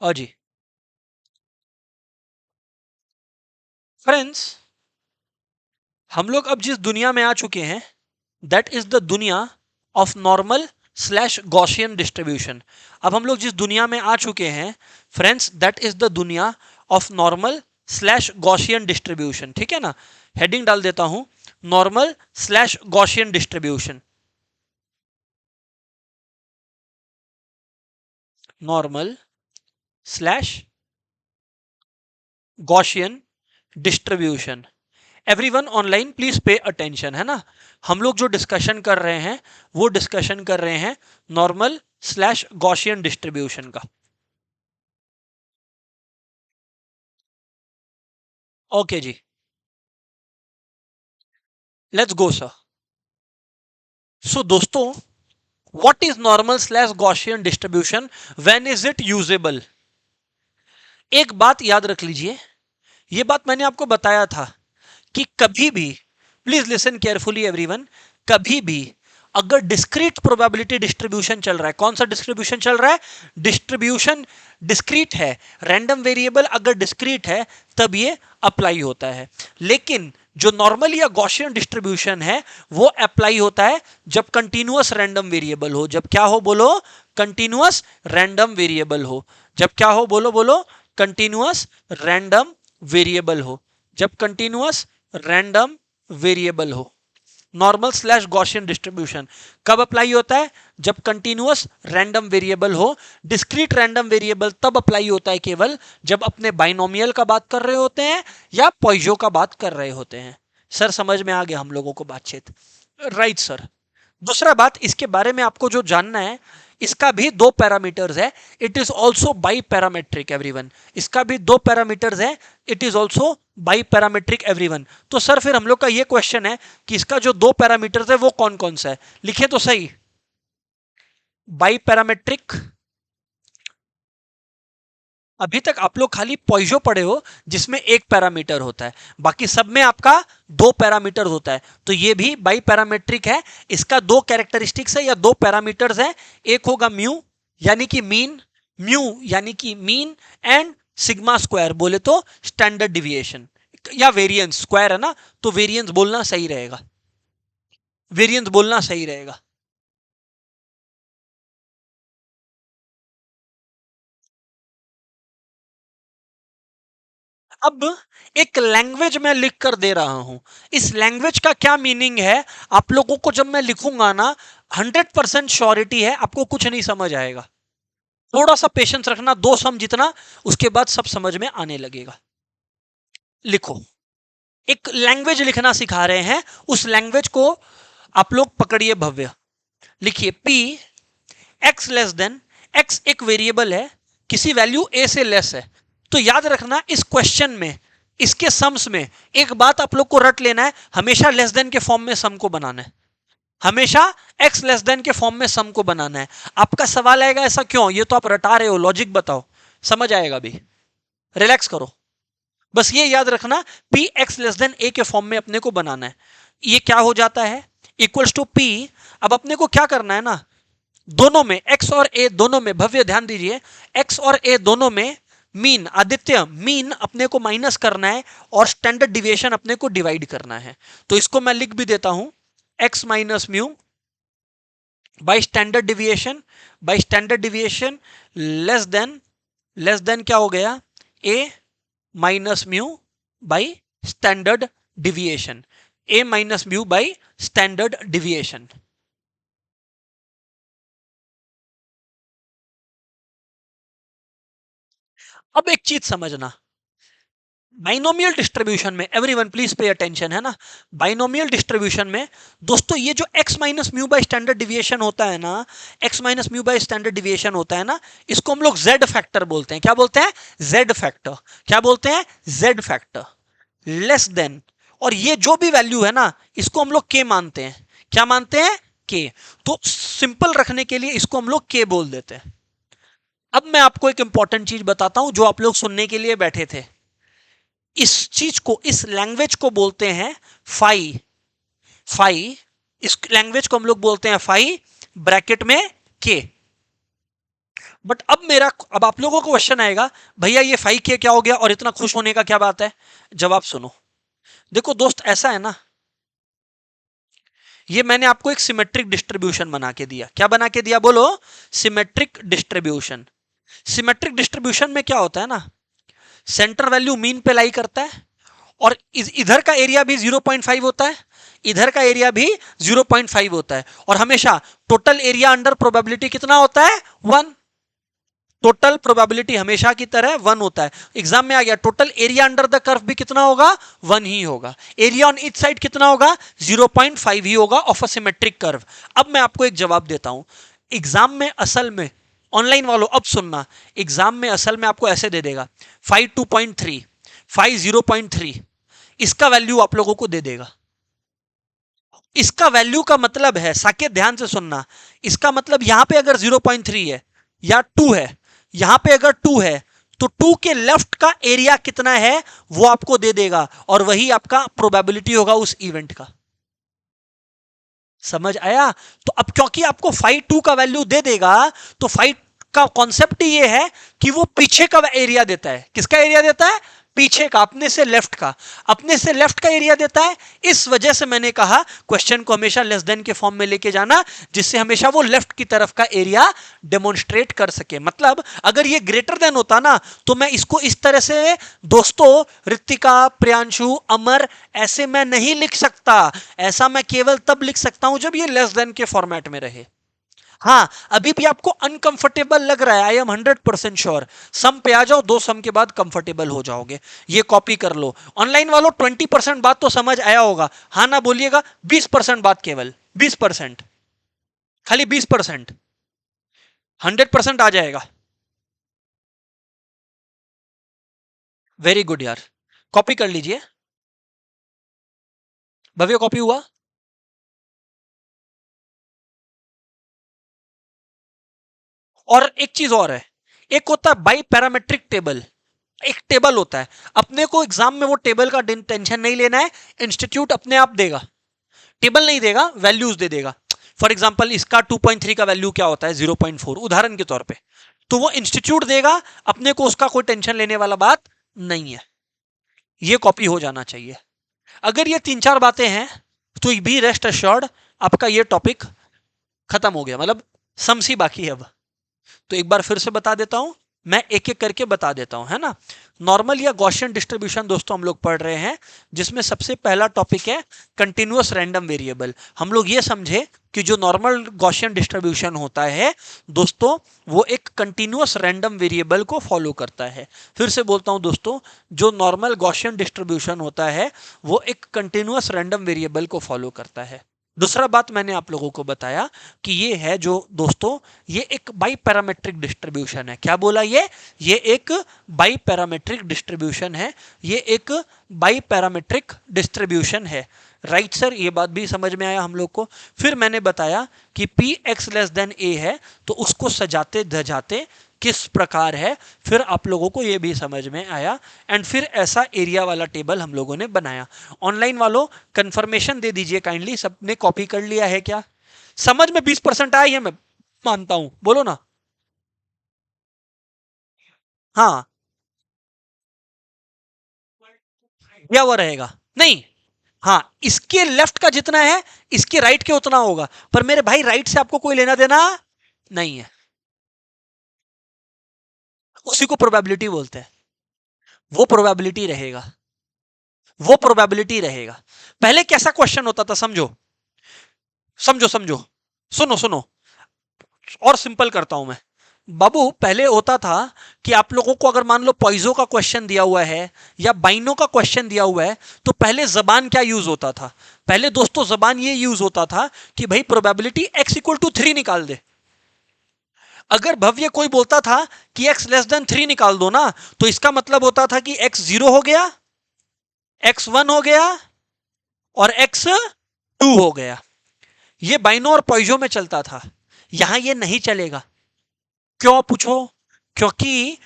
और जी फ्रेंड्स, हम लोग अब जिस दुनिया में आ चुके हैं दैट इज द दुनिया of normal slash Gaussian distribution. अब हम लोग जिस दुनिया में आ चुके हैं फ्रेंड्स, दैट इज द दुनिया of normal slash Gaussian distribution. ठीक है ना, हेडिंग डाल देता हूं, normal slash Gaussian distribution. Normal slash Gaussian distribution. Everyone online please pay attention, है ना। हम लोग जो डिस्कशन कर रहे हैं वो डिस्कशन कर रहे हैं नॉर्मल स्लैश गॉसियन डिस्ट्रीब्यूशन का। ओके जी, लेट्स गो सर। सो दोस्तों, what is normal slash Gaussian distribution, when is it usable? एक बात याद रख लीजिए, ये बात मैंने आपको बताया था कि कभी भी, प्लीज लिसन केयरफुली एवरीवन, कभी भी अगर डिस्क्रीट प्रोबेबिलिटी डिस्ट्रीब्यूशन चल रहा है, कौन सा डिस्ट्रीब्यूशन चल रहा है? डिस्ट्रीब्यूशन डिस्क्रीट है, रैंडम वेरिएबल अगर डिस्क्रीट है तब ये अप्लाई होता है। लेकिन जो नॉर्मल या गॉसियन डिस्ट्रीब्यूशन है वो अप्लाई होता है जब कंटीन्यूअस रैंडम वेरिएबल हो। जब क्या हो बोलो? कंटीन्यूअस रैंडम वेरिएबल हो। जब क्या हो बोलो? बोलो कंटीन्यूअस रैंडम वेरिएबल हो। जब कंटीन्यूअस रैंडम वेरिएबल हो। नॉर्मल स्लैश गॉसियन डिस्ट्रीब्यूशन कब अप्लाई होता है? जब कंटीन्यूअस रैंडम वेरिएबल हो। डिस्क्रीट रैंडम वेरिएबल तब अप्लाई होता है केवल जब अपने बाइनोमियल का बात कर रहे होते हैं या पॉइजो का बात कर रहे होते हैं। सर समझ में आ गया हम लोगों को बातचीत? Right sir. दूसरा बात इसके बारे में आपको जो जानना है, इसका भी दो पैरामीटर्स है। It is also by parametric everyone. इसका भी दो पैरामीटर्स है। It is also by parametric everyone. तो सर फिर हम लोग का ये क्वेश्चन है कि इसका जो दो पैरामीटर्स है वो कौन कौन सा है? लिखे तो सही। बाई पैरामेट्रिक, अभी तक आप लोग खाली पॉइजो पढ़े हो जिसमें एक पैरामीटर होता है, बाकी सब में आपका दो पैरामीटर होता है। तो ये भी बाई पैरामेट्रिक है। इसका दो कैरेक्टरिस्टिक्स है या दो पैरामीटर्स है। एक होगा म्यू यानी कि मीन, म्यू यानी कि मीन, एंड सिग्मा स्क्वायर बोले तो स्टैंडर्ड डिविएशन या वेरिएंस। स्क्वायर है ना तो वेरिएंस बोलना सही रहेगा, वेरिएंस बोलना सही रहेगा। अब एक लैंग्वेज में लिख कर दे रहा हूं, इस लैंग्वेज का क्या मीनिंग है आप लोगों को जब मैं लिखूंगा ना, 100% श्योरिटी है आपको कुछ नहीं समझ आएगा। थोड़ा सा पेशेंस रखना, दो सम जितना, उसके बाद सब समझ में आने लगेगा। लिखो, एक लैंग्वेज लिखना सिखा रहे हैं, उस लैंग्वेज को आप लोग पकड़िए भव्य। लिखिए p x less then, x एक वेरिएबल है, किसी वैल्यू a से लेस है। तो याद रखना इस क्वेश्चन में, इसके सम्स में एक बात आप लोग को रट लेना है, हमेशा लेस देन के फॉर्म में सम को बनाना है। हमेशा x लेस देन के फॉर्म में सम को बनाना है। आपका सवाल आएगा ऐसा क्यों? ये तो आप रटा रहे हो, लॉजिक बताओ। समझ आएगा भी, रिलैक्स करो। बस ये याद रखना, p x less then a के फॉर्म में अपने को बनाना है। ये क्या हो जाता है? Equals to p। अब अपने को क्या करना है ना, दोनों में x और a दोनों में, भव्य ध्यान दीजिए, x और a दोनों में मीन, आदित्य मीन अपने को माइनस करना है और स्टैंडर्ड डिविएशन अपने को डिवाइड करना है। तो इसको मैं लिख भी देता हूं, x minus mu by standard deviation, by standard deviation less than क्या हो गया? a minus mu by standard deviation, a minus mu by standard deviation. अब एक चीज समझना, बाइनोमियल डिस्ट्रीब्यूशन में, एवरीवन प्लीज पे अटेंशन, है ना। बाइनोमियल डिस्ट्रीब्यूशन में दोस्तों ये जो x minus mu by standard deviation होता है ना, x minus mu by standard deviation होता है ना, इसको हम लोग z फैक्टर बोलते हैं। क्या बोलते हैं? z factor. क्या बोलते हैं? z factor. लेस देन, और ये जो भी वैल्यू है ना इसको हम लोग k मानते हैं। क्या मानते हैं? k। तो सिंपल रखने के लिए इसको हम लोग k बोल देते हैं। अब मैं आपको एक इंपॉर्टेंट चीज बताता हूं जो आप लोग सुनने के लिए बैठे थे। इस चीज को, इस लैंग्वेज को बोलते हैं फाई। फाई, इस लैंग्वेज को हम लोग बोलते हैं फाई, ब्रैकेट में के। बट अब आप लोगों को क्वेश्चन आएगा, भैया ये 5K क्या हो गया और इतना खुश होने का क्या बात है? जवाब सुनो। देखो दोस्त, ऐसा है ना, ये मैंने आपको एक सिमेट्रिक डिस्ट्रीब्यूशन बना के दिया। क्या बना के दिया बोलो? Symmetric distribution. सिमेट्रिक डिस्ट्रीब्यूशन में क्या होता है ना, सेंटर वैल्यू मीन पे लाई करता है, और इधर का एरिया भी 0.5 होता है, इधर का एरिया भी 0.5 होता है, और हमेशा टोटल एरिया अंडर प्रोबेबिलिटी कितना होता है? 1। टोटल प्रोबेबिलिटी हमेशा की तरह 1 होता है। एग्जाम में आ गया, total area under the curve भी कितना होगा? 1 ही होगा। एरिया ऑन ईच साइड कितना होगा? 0.5 ही होगा ऑफ अ सिमेट्रिक कर्व। अब मैं आपको एक जवाब देता हूं। एग्जाम में असल में, ऑनलाइन वालों अब सुनना, एग्जाम में असल में आपको ऐसे दे देगा 5 2.3, 5 0.3, इसका वैल्यू आप लोगों को दे देगा। इसका वैल्यू का मतलब है, साकेत ध्यान से सुनना, इसका मतलब यहां पे अगर 0.3 है या 2 है, यहां पे अगर 2 है तो 2 के लेफ्ट का एरिया कितना है वो आपको दे देगा, और वही आपका प्रोबेबिलिटी होगा उस इवेंट का। समझ आया? तो अब क्योंकि आपको 5 2 का वैल्यू दे देगा, तो 5 का कॉन्सेप्ट ये है कि वो पीछे का एरिया देता है। किसका एरिया देता है? पीछे का, अपने से लेफ्ट का। अपने से लेफ्ट का एरिया देता है। इस वजह से मैंने कहा क्वेश्चन को हमेशा लेस देन के फॉर्म में लेके जाना, जिससे हमेशा वो लेफ्ट की तरफ का एरिया डेमोन्स्ट्रेट कर सके। मतलब अगर ये ग्रेटर देन होता ना, तो मैं इसको इस तरह से, दोस्तों रितिका, प्रियांशु, अमर, ऐसे मैं नहीं लिख सकता। ऐसा मैं केवल तब लिख सकता हूं जब ये लेस देन के फॉर्मेट में रहे। हाँ, अभी भी आपको अनकंफर्टेबल लग रहा है, आई एम 100% श्योर। सम पे आ जाओ, 2 सम के बाद कंफर्टेबल हो जाओगे। ये कॉपी कर लो। ऑनलाइन वालों 20% बात तो समझ आया होगा, हाँ ना बोलिएगा। 20% बात, केवल 20%, खाली 20%। 100% आ जाएगा। वेरी गुड यार, कॉपी कर लीजिए। भव्य कॉपी हुआ? और एक चीज और है, एक होता है बाई पैरामेट्रिक टेबल। एक टेबल होता है, अपने को एग्जाम में वो टेबल का टेंशन नहीं लेना है, इंस्टीट्यूट अपने आप देगा। टेबल नहीं देगा, वैल्यूज दे देगा। फॉर एग्जाम्पल इसका 2.3 का वैल्यू क्या होता है? 0.4, उदाहरण के तौर पे। तो वो इंस्टीट्यूट देगा, अपने को उसका कोई टेंशन लेने वाला बात नहीं है। ये कॉपी हो जाना चाहिए। अगर ये 3 4 बातें हैं तो बी रेस्ट अश्योर्ड, आपका ये टॉपिक खत्म हो गया, मतलब समसी बाकी है अब। तो एक बार फिर से बता देता हूं, मैं एक एक करके बता देता हूं, है ना। नॉर्मल या गॉसियन डिस्ट्रीब्यूशन दोस्तों हम लोग पढ़ रहे हैं, जिसमें सबसे पहला टॉपिक है कंटिन्यूअस रैंडम वेरिएबल। हम लोग ये समझे कि जो नॉर्मल गॉसियन डिस्ट्रीब्यूशन होता है दोस्तों, वो एक कंटिन्यूअस रैंडम वेरिएबल को फॉलो करता है। फिर से बोलता हूं दोस्तों, जो नॉर्मल गॉसियन डिस्ट्रीब्यूशन होता है वो एक कंटिन्यूअस रैंडम वेरिएबल को फॉलो करता है। दूसरा बात मैंने आप लोगों को बताया कि ये है जो दोस्तों, ये एक बाई पैरामेट्रिक डिस्ट्रीब्यूशन है। क्या बोला? ये एक बाई पैरामेट्रिक डिस्ट्रीब्यूशन है। ये एक बाई पैरामेट्रिक डिस्ट्रीब्यूशन है। राइट सर, ये बात भी समझ में आया हम लोग को। फिर मैंने बताया कि पी एक्स लेस देन ए है, तो उसको सजाते धजाते किस प्रकार है, फिर आप लोगों को यह भी समझ में आया। एंड फिर ऐसा एरिया वाला टेबल हम लोगों ने बनाया। ऑनलाइन वालों कंफर्मेशन दे दीजिए काइंडली, सबने कॉपी कर लिया है क्या? समझ में 20% आया, ये मैं मानता हूं, बोलो ना। हाँ, या वो रहेगा नहीं? हाँ, इसके लेफ्ट का जितना है इसके राइट के उतना होगा, पर मेरे भाई राइट से आपको कोई लेना देना नहीं है। उसी को प्रोबेबिलिटी बोलते हैं। वो प्रोबेबिलिटी रहेगा, वो प्रोबेबिलिटी रहेगा। पहले कैसा क्वेश्चन होता था, समझो समझो समझो, सुनो सुनो, और सिंपल करता हूं मैं। बाबू, पहले होता था कि आप लोगों को अगर मान लो पॉइजो का क्वेश्चन दिया हुआ है या बाइनो का क्वेश्चन दिया हुआ है, तो पहले जबान क्या यूज होता था? पहले दोस्तों जबान ये यूज होता था कि भाई प्रोबेबिलिटी x इक्वल टू 3 निकाल दे। अगर भव्य कोई बोलता था कि x लेस देन 3 निकाल दो ना, तो इसका मतलब होता था कि x 0 हो गया, x 1 हो गया और x 2 हो गया। ये बाइनो और पॉइजो में चलता था, यहां ये नहीं चलेगा। क्यों पूछो? क्योंकि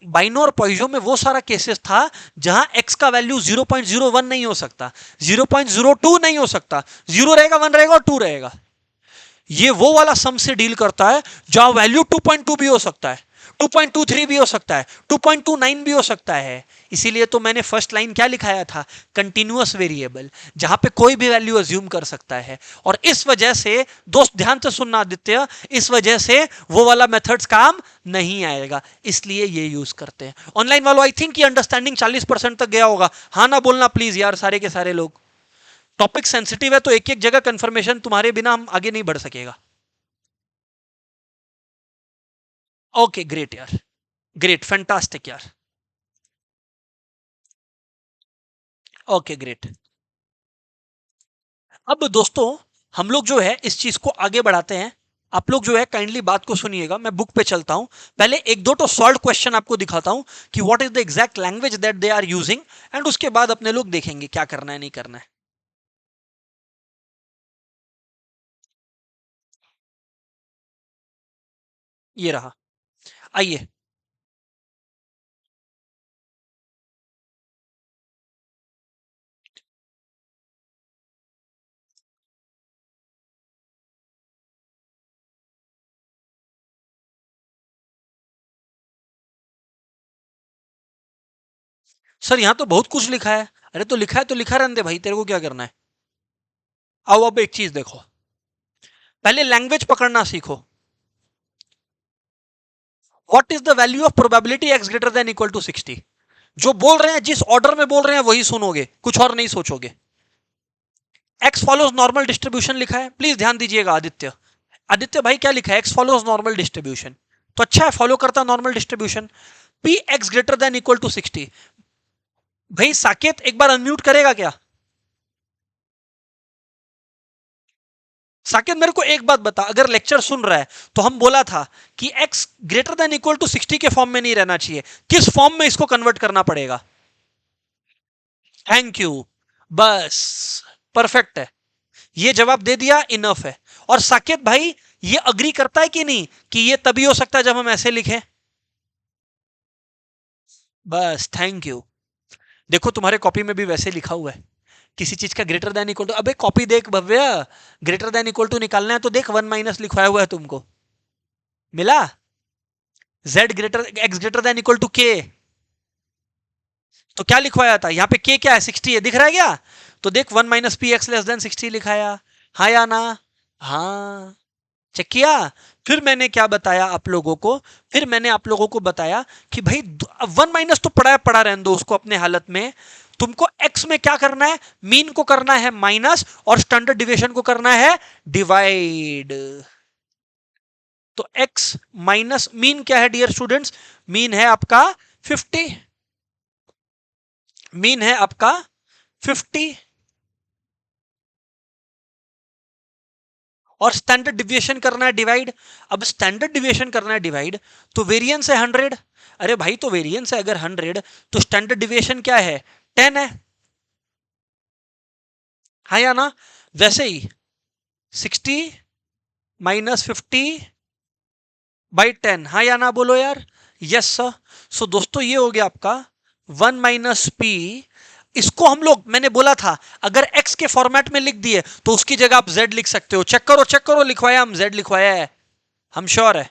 बाइनो और पॉइजो में वो सारा केसेस था जहां x का वैल्यू 0.01 नहीं हो सकता, 0.02 नहीं हो सकता, 0 रहेगा, 1 रहेगा और 2 रहेगा। ये वो वाला सम से डील करता है जहां वैल्यू 2.2 भी हो सकता है, 2.23 भी हो सकता है, 2.29 भी हो सकता है। इसीलिए तो मैंने फर्स्ट लाइन क्या लिखाया था, कंटिन्यूअस वेरिएबल, जहां पे कोई भी वैल्यू अज्यूम कर सकता है। और इस वजह से दोस्त ध्यान से सुनना आदित्य, इस वजह से वो वाला मेथड्स काम नहीं आएगा, इसलिए ये यूज करते हैं। ऑनलाइन वालों आई थिंक ये अंडरस्टैंडिंग 40% तक गया होगा। हाँ ना बोलना प्लीज यार, सारे के सारे लोग। टॉपिक सेंसिटिव है तो एक एक जगह कंफर्मेशन तुम्हारे बिना हम आगे नहीं बढ़ सकेगा। ओके ग्रेट यार, ग्रेट फैंटास्टिक यार। Okay great. अब दोस्तों हम लोग जो है इस चीज को आगे बढ़ाते हैं। आप लोग जो है काइंडली बात को सुनिएगा, मैं बुक पे चलता हूं, पहले एक दो तो सॉल्व क्वेश्चन आपको दिखाता हूं कि what is the exact language that they are using, and उसके बाद अपने लोग देखेंगे क्या करना है नहीं करना है। ये रहा, आइए। सर यहां तो बहुत कुछ लिखा है। अरे तो लिखा है तो लिखा रहने दे भाई, तेरे को क्या करना है। आओ अब एक चीज देखो, पहले लैंग्वेज पकड़ना सीखो। What is the value of probability X greater than equal to 60। जो बोल रहे हैं जिस ऑर्डर में बोल रहे हैं वही सुनोगे, कुछ और नहीं सोचोगे। एक्स फॉलोज नॉर्मल डिस्ट्रीब्यूशन लिखा है, प्लीज ध्यान दीजिएगा आदित्य। आदित्य भाई क्या लिखा है, एक्स फॉलोज नॉर्मल डिस्ट्रीब्यूशन, तो अच्छा है फॉलो करता normal distribution. P X greater than equal to 60। भाई साकेत एक बार अनम्यूट करेगा क्या। साकेत मेरे को एक बात बता, अगर लेक्चर सुन रहा है तो हम बोला था कि x greater than equal to 60 के फॉर्म में नहीं रहना चाहिए, किस फॉर्म में इसको कन्वर्ट करना पड़ेगा। थैंक यू, बस परफेक्ट है, ये जवाब दे दिया, इनफ है। और साकेत भाई ये अग्री करता है कि नहीं कि ये तभी हो सकता है जब हम ऐसे लिखें। बस थैंक यू। देखो तुम्हारे कॉपी में भी वैसे लिखा हुआ है, किसी चीज का ग्रेटर देन इक्वल टू, अबे कॉपी देख भव्य, ग्रेटर देन इक्वल टू निकालना है तो देख वन माइनस लिखवाया हुआ है तुमको, मिला। z greater x greater than equal to k, तो क्या लिखवाया था यहाँ पे, k क्या है 60 है, दिख रहा है क्या। तो देख one minus p x less then 60 लिखाया, हाँ या ना। हाँ, चेक किया। फिर मैंने क्या बताया आप लोगों को, फिर मैंने आप लोगों को बताया कि भाई वन माइनस तो पड़ा है, पड़ा रहने दो उसको अपने हालत में। तुमको x में क्या करना है, मीन को करना है माइनस, और स्टैंडर्ड डिविएशन को करना है डिवाइड। तो x माइनस मीन क्या है डियर स्टूडेंट्स, मीन है आपका 50, मीन है आपका 50, और स्टैंडर्ड डिविएशन करना है डिवाइड। अब स्टैंडर्ड डिविएशन करना है डिवाइड, तो वेरिएंस है 100। अरे भाई तो वेरिएंस है अगर 100 तो स्टैंडर्ड डिविएशन क्या है, 10 है, हाँ या ना। वैसे ही 60 माइनस 50/10, हाँ या ना बोलो यार। Yes sir. सो दोस्तों ये हो गया आपका 1 - p। इसको हम लोग, मैंने बोला था अगर x के फॉर्मेट में लिख दिए तो उसकी जगह आप z लिख सकते हो। चेक करो चेक करो, लिखवाया हम z लिखवाया है, हम श्योर है,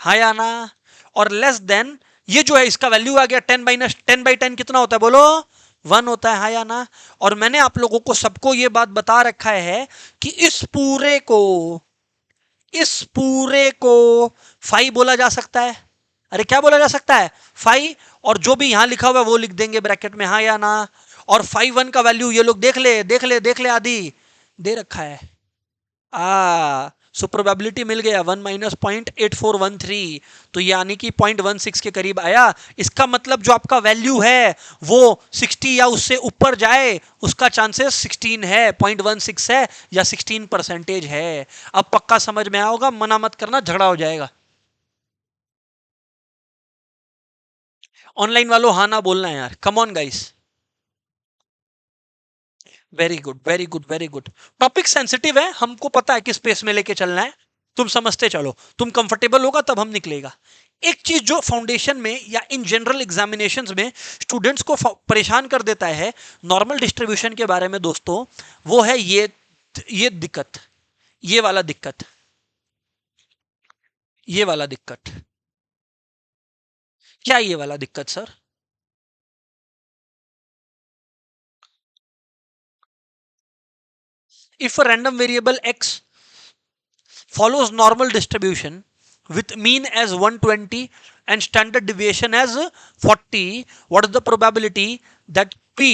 हाँ या ना। और लेस देन, ये जो है इसका वैल्यू आ गया 10/10 कितना होता है बोलो, 1 होता है, हाँ या ना। और मैंने आप लोगों को सबको ये बात बता रखा है कि इस पूरे को 5 बोला जा सकता है। अरे क्या बोला जा सकता है, 5। और जो भी यहां लिखा हुआ है वो लिख देंगे ब्रैकेट में, हाँ या ना। और 5 1 का वैल्यू ये लोग देख ले देख ले देख ले, आदि दे रखा है। सो प्रोबेबिलिटी मिल गया 1 - 0.8413, तो यानी कि 0.16 के करीब आया। इसका मतलब जो आपका वैल्यू है वो 60 या उससे ऊपर जाए, उसका चांसेस 16 है, 0.16 है, या 16% है। अब पक्का समझ में आया होगा, मना मत करना, झगड़ा हो जाएगा। ऑनलाइन वालों हाँ ना बोलना है यार, come on guys. Very good very good very good. Topic sensitive है, हमको पता है किस स्पेस में लेके चलना है, तुम समझते चलो, तुम कंफर्टेबल होगा तब हम निकलेगा। एक चीज जो फाउंडेशन में या इन जनरल एग्जामिनेशंस में स्टूडेंट्स को परेशान कर देता है नॉर्मल डिस्ट्रीब्यूशन के बारे में दोस्तों, वो है ये दिक्कत, ये वाला दिक्कत, ये वाला दिक्कत, क्या ये वाला दिक्कत sir? If a random variable x follows normal distribution with mean as 120 and standard deviation as 40, what is the probability that p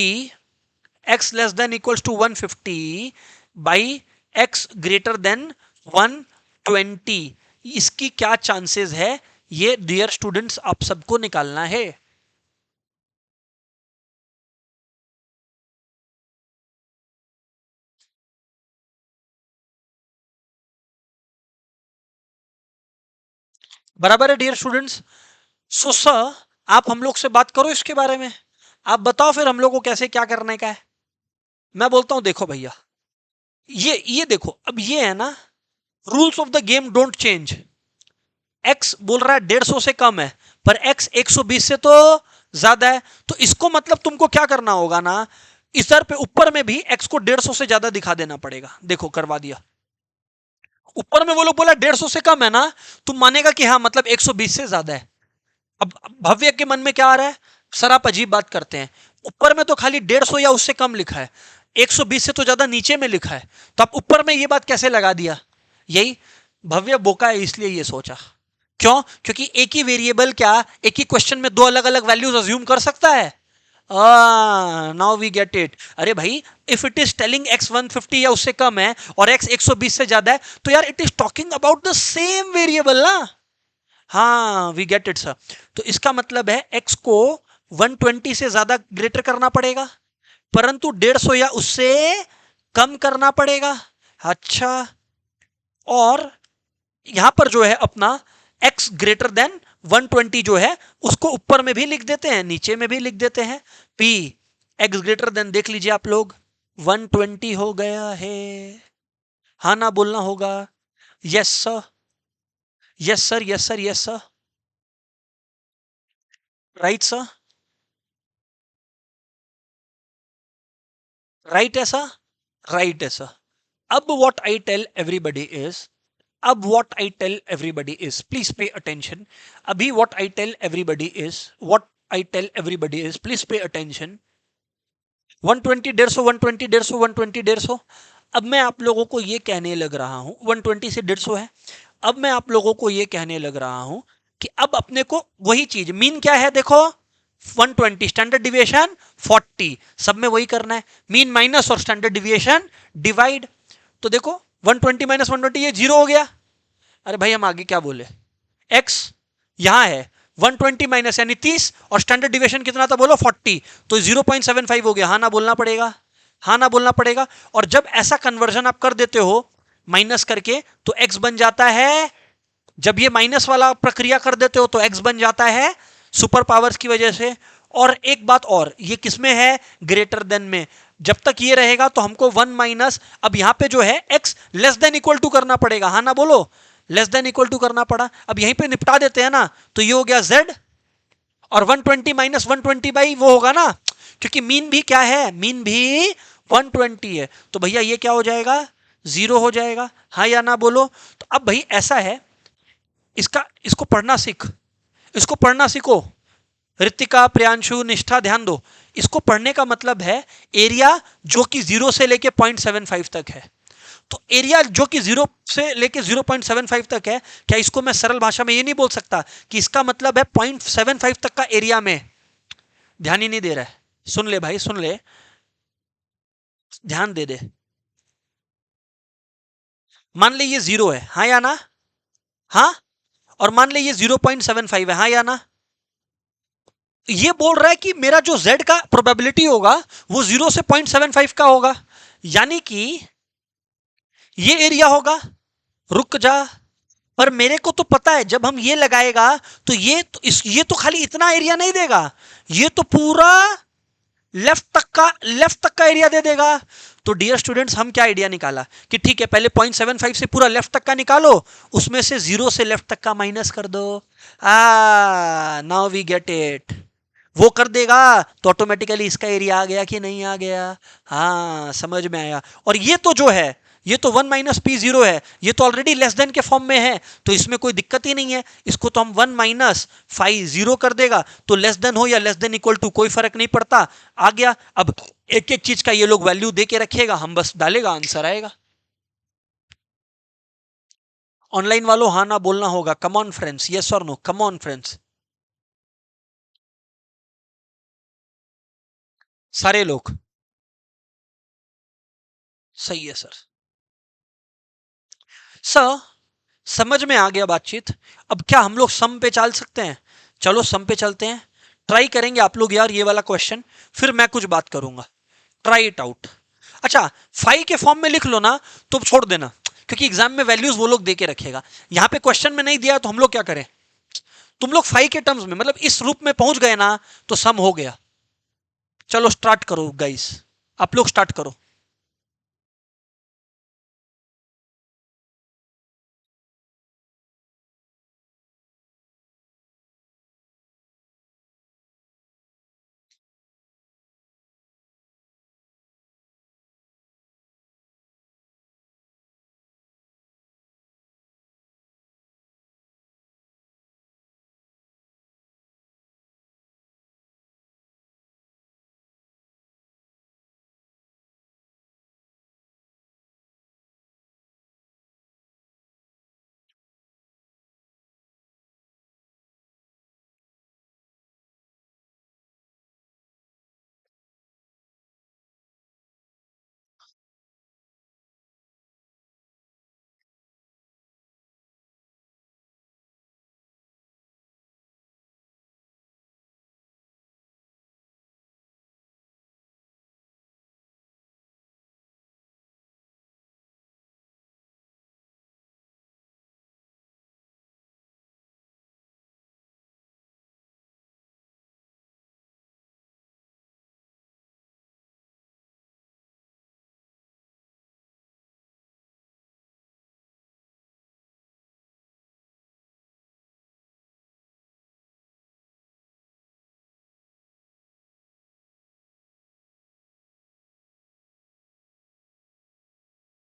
x less than equals to 150 by x greater than 120? इसकी क्या chances है, ये dear students आप सबको निकालना है। बराबर है डियर स्टूडेंट्स? सो सर आप हम लोग से बात करो इसके बारे में, आप बताओ फिर हम लोग को कैसे क्या करने का है। मैं बोलता हूं देखो भैया, ये देखो, अब ये है ना, rules of the game don't change. X बोल रहा है 150 से कम है, पर एक्स 120 से तो ज्यादा है, तो इसको मतलब तुमको क्या करना होगा ना, इधर पे ऊपर में भी एक्स को 150 से ज्यादा दिखा देना पड़ेगा। देखो करवा दिया, ऊपर में वो लोग बोला 150 से कम है ना, तुम मानेगा कि हाँ मतलब 120 से ज्यादा है। अब भव्य के मन में क्या आ रहा है, सर आप अजीब बात करते हैं, ऊपर में तो खाली 150 या उससे कम लिखा है, 120 से तो ज्यादा नीचे में लिखा है, तो आप ऊपर में ये बात कैसे लगा दिया? यही भव्य बोका है, इसलिए ये सोचा। क्यों? क्योंकि एक ही वेरिएबल क्या एक ही क्वेश्चन में दो अलग अलग वैल्यूज अज्यूम कर सकता है। Now we get it. अरे भाई if it is telling x 150 या उससे कम है और x 120 से ज्यादा है, तो यार it is talking about the same variable ना। हाँ वी गेट इट सर। तो इसका मतलब है x को 120 से ज्यादा ग्रेटर करना पड़ेगा, परंतु 150 या उससे कम करना पड़ेगा। अच्छा, और यहां पर जो है अपना x ग्रेटर देन 120 जो है उसको ऊपर में भी लिख देते हैं, नीचे में भी लिख देते हैं। p x ग्रेटर देन देख लीजिए आप लोग 120 हो गया है, हाँ ना बोलना होगा। Yes sir, yes sir, yes sir, yes sir, right sir, right है सर, राइट है सर। अब what I tell everybody is, अब what I tell everybody is, please pay attention. अभी what I tell everybody is, what I tell everybody is, please pay attention. 120 150 120 150 120 150। अब मैं आप लोगों को ये कहने लग रहा हूं, 120 से 150 है, अब मैं आप लोगों को ये कहने लग रहा हूं कि अब अपने को वही चीज, मीन क्या है देखो 120, स्टैंडर्ड डिविएशन 40, सब में वही करना है, मीन माइनस और स्टैंडर्ड डिविएशन डिवाइड। तो देखो 120 माइनस 120 ये जीरो हो गया। अरे भाई हम आगे क्या बोले, x यहां है 120 माइनस यानी 30 और स्टैंडर्ड डिविएशन कितना था बोलो 40, तो 0.75 हो गया, हाँ ना बोलना पड़ेगा, हाँ ना बोलना पड़ेगा। और जब ऐसा कन्वर्जन आप कर देते हो माइनस करके तो x बन जाता है, जब ये माइनस वाला प्रक्रिया कर देते हो तो x बन जाता है सुपर पावर्स की वजह से। और एक बात और, ये किसमें है, ग्रेटर देन में। जब तक ये रहेगा तो हमको 1 माइनस, अब यहां पे जो है x less than equal to करना पड़ेगा, हाँ ना बोलो, लेस देन इक्वल टू करना पड़ा। अब यहीं पे निपटा देते हैं ना, तो ये हो गया z, और 120 माइनस 120 बाई वो होगा ना, क्योंकि मीन भी क्या है, मीन भी 120 है, तो भैया ये क्या हो जाएगा, जीरो हो जाएगा, हाँ या ना बोलो। तो अब भाई ऐसा है, इसका इसको पढ़ना सीख, इसको पढ़ना सीखो, ऋतिका प्रियांशु निष्ठा ध्यान दो। इसको पढ़ने का मतलब है एरिया जो कि 0 से लेके 0.75 तक है, तो एरिया जो कि 0 से लेके 0.75 तक है, क्या इसको मैं सरल भाषा में ये नहीं बोल सकता कि इसका मतलब है 0.75 तक का एरिया में, ध्यान ही नहीं दे रहा है, सुन ले भाई सुन ले, ध्यान दे दे। मान ले ये 0 है, हाँ या ना, हाँ, और मान ले ये 0.75 है, हाँ या ना। ये बोल रहा है कि मेरा जो z का प्रोबेबिलिटी होगा वो 0 से 0.75 का होगा, यानी कि ये एरिया होगा, रुक जा, पर मेरे को तो पता है जब हम ये लगाएगा तो ये तो खाली इतना एरिया नहीं देगा, ये तो पूरा लेफ्ट तक का एरिया दे देगा। तो डियर स्टूडेंट्स हम क्या आइडिया निकाला कि ठीक है पहले 0.75 से पूरा लेफ्ट तक का निकालो, उसमें से 0 से लेफ्ट तक का माइनस कर दो। नाउ वी गेट इट, वो कर देगा तो ऑटोमेटिकली इसका एरिया आ गया कि नहीं आ गया, हाँ समझ में आया। और ये तो जो है ये तो 1 माइनस पी जीरो है, ये तो ऑलरेडी लेस देन के फॉर्म में है, तो इसमें कोई दिक्कत ही नहीं है। इसको तो हम 1 माइनस फाइव जीरो कर देगा, तो लेस देन हो या लेस देन इक्वल टू कोई फर्क नहीं पड़ता, आ गया। अब एक एक चीज का ये लोग वैल्यू दे के रखेगा, हम बस डालेगा, आंसर आएगा। ऑनलाइन वालों हाँ ना बोलना होगा, कम ऑन फ्रेंड्स, यस और नो, कम ऑन फ्रेंड्स, सारे लोग। सही है सर। सर समझ में आ गया बातचीत। अब क्या हम लोग सम पे चल सकते हैं? चलो सम पे चलते हैं, ट्राई करेंगे आप लोग यार ये वाला क्वेश्चन, फिर मैं कुछ बात करूंगा। Try it out. अच्छा, फाइव के फॉर्म में लिख लो ना तो छोड़ देना, क्योंकि एग्जाम में वैल्यूज वो लोग दे के रखेगा। यहां पे क्वेश्चन में नहीं दिया तो हम लोग क्या करें? तुम लोग फाइव के टर्म्स में मतलब इस रूप में पहुंच गए ना तो सम हो गया। चलो स्टार्ट करो गाइस, आप लोग स्टार्ट करो।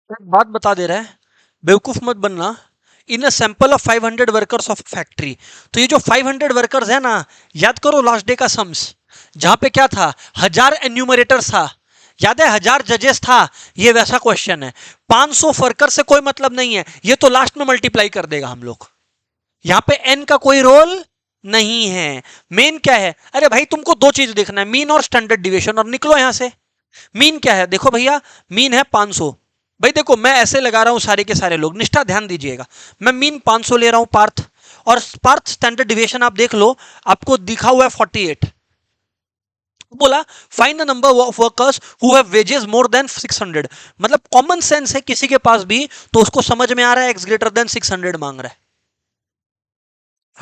एक बात बता दे रहा है, बेवकूफ मत बनना। In a sample of 500 workers of factory, तो ये जो 500 वर्कर्स है ना, याद करो लास्ट डे का सम्स, जहां पे क्या था, 1000 एन्यूमरेटर्स था, याद है 1000 जजेस था, ये वैसा क्वेश्चन है। 500 वर्कर से कोई मतलब नहीं है, ये तो लास्ट में मल्टीप्लाई कर देगा हम लोग। यहां पे एन का कोई रोल नहीं है। मेन क्या है? अरे भाई तुमको दो चीज देखना है, मीन और स्टैंडर्ड डिविएशन, और निकलो यहां से। मीन क्या है? देखो भैया, मीन है 500। भाई देखो मैं ऐसे लगा रहा हूं, सारे के सारे लोग निष्ठा ध्यान दीजिएगा, मैं मीन 500 ले रहा हूं पार्थ, और पार्थ स्टैंडर्ड डिविएशन आप देख लो, आपको दिखा हुआ है 48। बोला find the number of workers who have wages more than 600। मतलब कॉमन सेंस है किसी के पास भी, तो उसको समझ में आ रहा है एक्स ग्रेटर देन 600 मांग रहा है।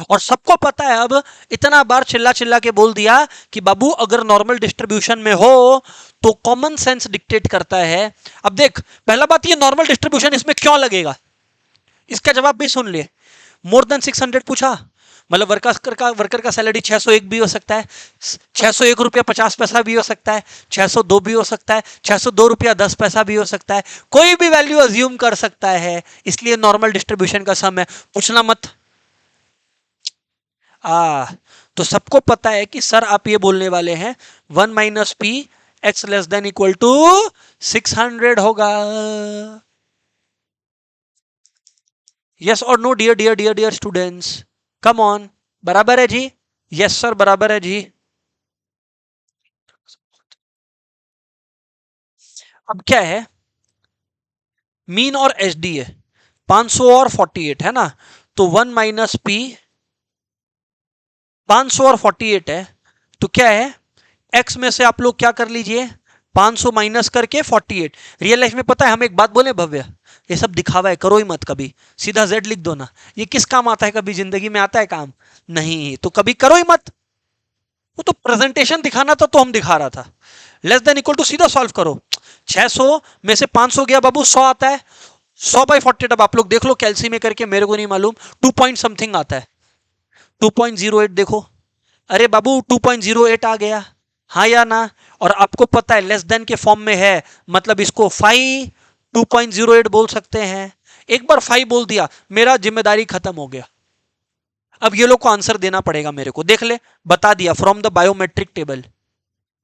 और सबको पता है, अब इतना बार चिल्ला चिल्ला के बोल दिया कि बाबू अगर नॉर्मल डिस्ट्रीब्यूशन में हो तो कॉमन सेंस डिक्टेट करता है। अब देख, पहला बात ये नॉर्मल डिस्ट्रीब्यूशन इसमें क्यों लगेगा, इसका जवाब भी सुन लिए। मोर देन 600 पूछा, मतलब वर्कर का सैलरी 601 भी हो सकता है, 601 रुपया 50 पैसा भी हो सकता है, 602 भी हो सकता है, 602 रुपया 10 पैसा भी हो सकता है, कोई भी वैल्यू अज्यूम कर सकता है, इसलिए नॉर्मल डिस्ट्रीब्यूशन का सम है। पूछना मत। आ तो सबको पता है कि सर आप ये बोलने वाले हैं 1 minus p x less than equal to 600 होगा। यस और no dear dear dear dear students, come on. बराबर है जी? यस सर बराबर है जी। अब क्या है, मीन और एच डी है 500 और 48 है ना, तो 1 माइनस पी 500 और 48 है, तो क्या है, एक्स में से आप लोग क्या कर लीजिए, 500 माइनस करके 48। रियल लाइफ में पता है हम एक बात बोले भव्य, ये सब दिखावा है, करो ही मत कभी, सीधा जेड लिख दो ना, ये किस काम आता है, कभी जिंदगी में आता है काम? नहीं, तो कभी करो ही मत। वो तो प्रेजेंटेशन दिखाना था तो हम दिखा रहा था। लेस देन इक्वल टू सीधा सॉल्व करो। 600 में से 500 गया बाबू, 100 आता है, 100 बाई 48। अब आप लोग देख लो कैलसी में करके, मेरे को नहीं मालूम, 2 पॉइंट समथिंग आता है, 2.08 देखो। अरे बाबू 2.08 आ गया, हाँ या ना? और आपको पता है लेस देन के फॉर्म में है, मतलब इसको 5 2.08 बोल सकते हैं। एक बार 5 बोल दिया, मेरा जिम्मेदारी खत्म हो गया। अब ये लोग को आंसर देना पड़ेगा मेरे को। देख ले, बता दिया फ्रॉम द बायोमेट्रिक टेबल।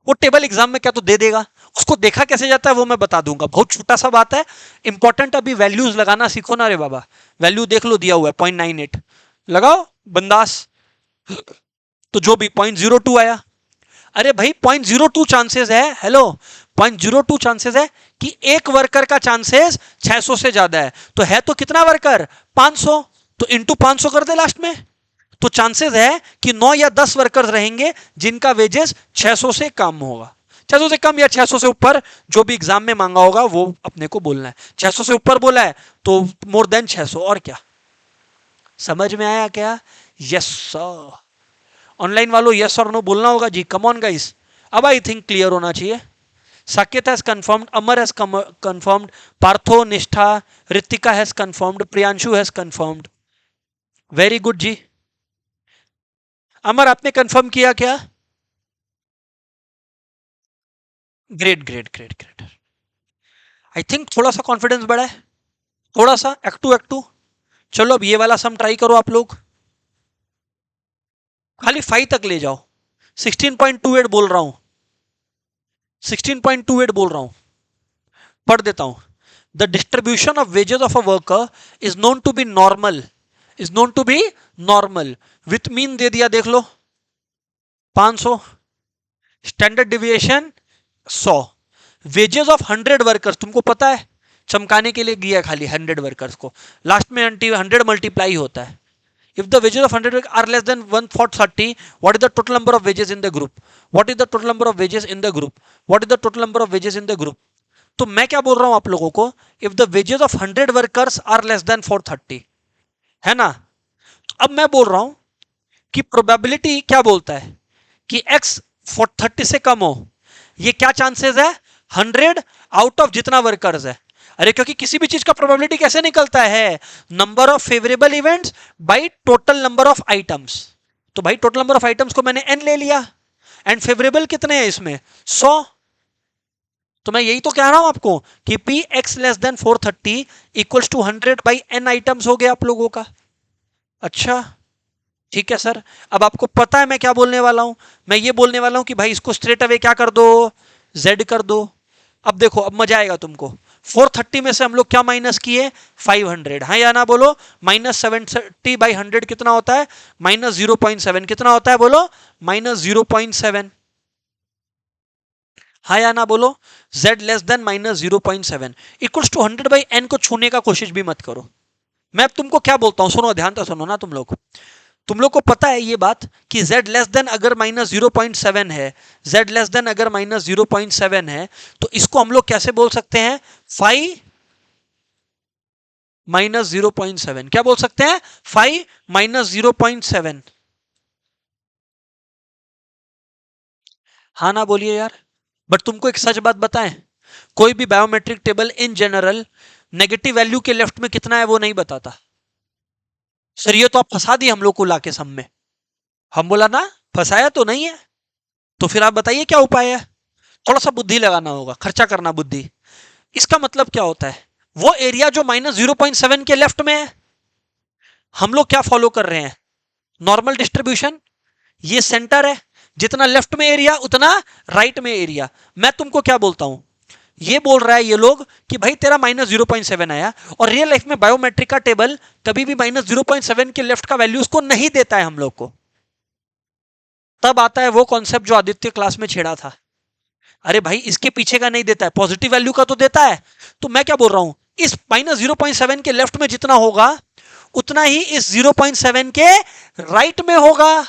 वो टेबल एग्जाम में क्या तो दे देगा, उसको देखा कैसे जाता है वो मैं बता दूंगा। बहुत छोटा सा बात है, इंपॉर्टेंट अभी वैल्यूज लगाना सीखो ना रे बाबा। वैल्यू देख लो, दिया हुआ है 0.98, लगाओ बंदास। तो जो भी 0.02 आया, अरे भाई 0.02 चांसेस है, हेलो 0.02 चांसेस है कि एक वर्कर का चांसेस 600 से ज्यादा है। तो है तो कितना वर्कर, 500, तो इंटू 500 कर दे लास्ट में। तो चांसेस है कि 9 या 10 वर्कर्स रहेंगे जिनका वेजेस 600 से कम होगा। 600 से कम या 600 से ऊपर, जो भी एग्जाम में मांगा होगा वो अपने को बोलना है। 600 से ऊपर बोला है तो मोर देन 600, और क्या। समझ में आया क्या? Yes sir. ऑनलाइन वालों यस और नो बोलना होगा जी, कम ऑन गाइस। अब आई थिंक क्लियर होना चाहिए। Saket has confirmed, Amar has confirmed, Partho, Nishtha, Ritika has confirmed, Priyanshu has confirmed. Very good जी। अमर आपने कंफर्म किया क्या? Great great great great. I think थोड़ा सा कॉन्फिडेंस बढ़ा है, थोड़ा सा। Act two. चलो अब ये वाला सम ट्राई करो आप लोग, खाली 5 तक ले जाओ। 16.28 बोल रहा हूं, 16.28 बोल रहा हूं, पढ़ देता हूं। The distribution of wages of a worker is known to be normal, is known to be normal with mean दे दिया, देख लो 500, standard deviation 100, wages of 100 workers, तुमको पता है चमकाने के लिए दिया खाली 100 वर्कर्स को, लास्ट में 100 मल्टीप्लाई होता है। If the wages of 100 are less than 1 for 30, what is the total number of wages in the group? What is the total number of wages in the group? What is the total number of wages in the group? तो मैं क्या बोल रहा हूं आप लोगों को, if the wages of 100 workers are less than 430, है ना। अब मैं बोल रहा हूं कि प्रोबेबिलिटी क्या बोलता है कि x 430 से कम हो, ये क्या चांसेस है, 100 आउट ऑफ जितना वर्कर्स है। अरे क्योंकि किसी भी चीज का प्रोबेबिलिटी कैसे निकलता है, number of favourable events by total number of items. तो भाई टोटल नंबर ऑफ आइटम्स को मैंने n ले लिया, एंड फेवरेबल कितने हैं इसमें 100। तो मैं यही तो कह रहा हूं आपको कि p x less than 430 equals to 100 by n items हो गया आप लोगों का। अच्छा ठीक है सर, अब आपको पता है मैं क्या बोलने वाला हूं, मैं ये बोलने वाला हूं कि भाई इसको स्ट्रेट अवे क्या कर दो, z कर दो। अब देखो, अब मजा आएगा तुमको। 430 में से हम लोग क्या माइनस किए, 500, हाँ या ना बोलो। -730 बाई 100 कितना होता है, -0.7, कितना होता है बोलो, -0.7, हाँ या ना बोलो। z less than -0.7 equals to 100 by n को छूने का कोशिश भी मत करो। मैं अब तुमको क्या बोलता हूं, सुनो ध्यान से सुनो ना तुम लोग को पता है ये बात कि z लेस देन अगर -0.7 है, z लेस देन अगर -0.7 है, तो इसको हम लोग कैसे बोल सकते हैं, 5 -0.7, क्या बोल सकते हैं, 5 -0.7। हाँ ना बोलिए यार। बट तुमको एक सच बात बताएं, कोई भी biometric table in general negative value के लेफ्ट में कितना है वो नहीं बताता। सर ये तो आप फंसा दिए हम लोग को लाके सम में। हम बोला ना फंसाया तो नहीं है, तो फिर आप बताइए क्या उपाय है। थोड़ा सा बुद्धि लगाना होगा, खर्चा करना बुद्धि। इसका मतलब क्या होता है, वो एरिया जो -0.7 के लेफ्ट में है, हम लोग क्या फॉलो कर रहे हैं, नॉर्मल डिस्ट्रीब्यूशन। ये सेंटर है, जितना लेफ्ट में एरिया उतना राइट में एरिया। मैं तुमको क्या बोलता हूं, ये बोल रहा है ये लोग कि भाई तेरा -0.7 आया, और रियल लाइफ में बायोमेट्रिक का टेबल कभी भी -0.7 के लेफ्ट का वैल्यू उसको नहीं देता है हम लोग को। तब आता है वो कॉन्सेप्ट जो आदित्य क्लास में छेड़ा था, अरे भाई इसके पीछे का नहीं देता है, पॉजिटिव वैल्यू का तो देता है। तो मैं क्या बोल रहा हूं, इस -0.7 के लेफ्ट में जितना होगा उतना ही इस 0.7 के राइट में होगा,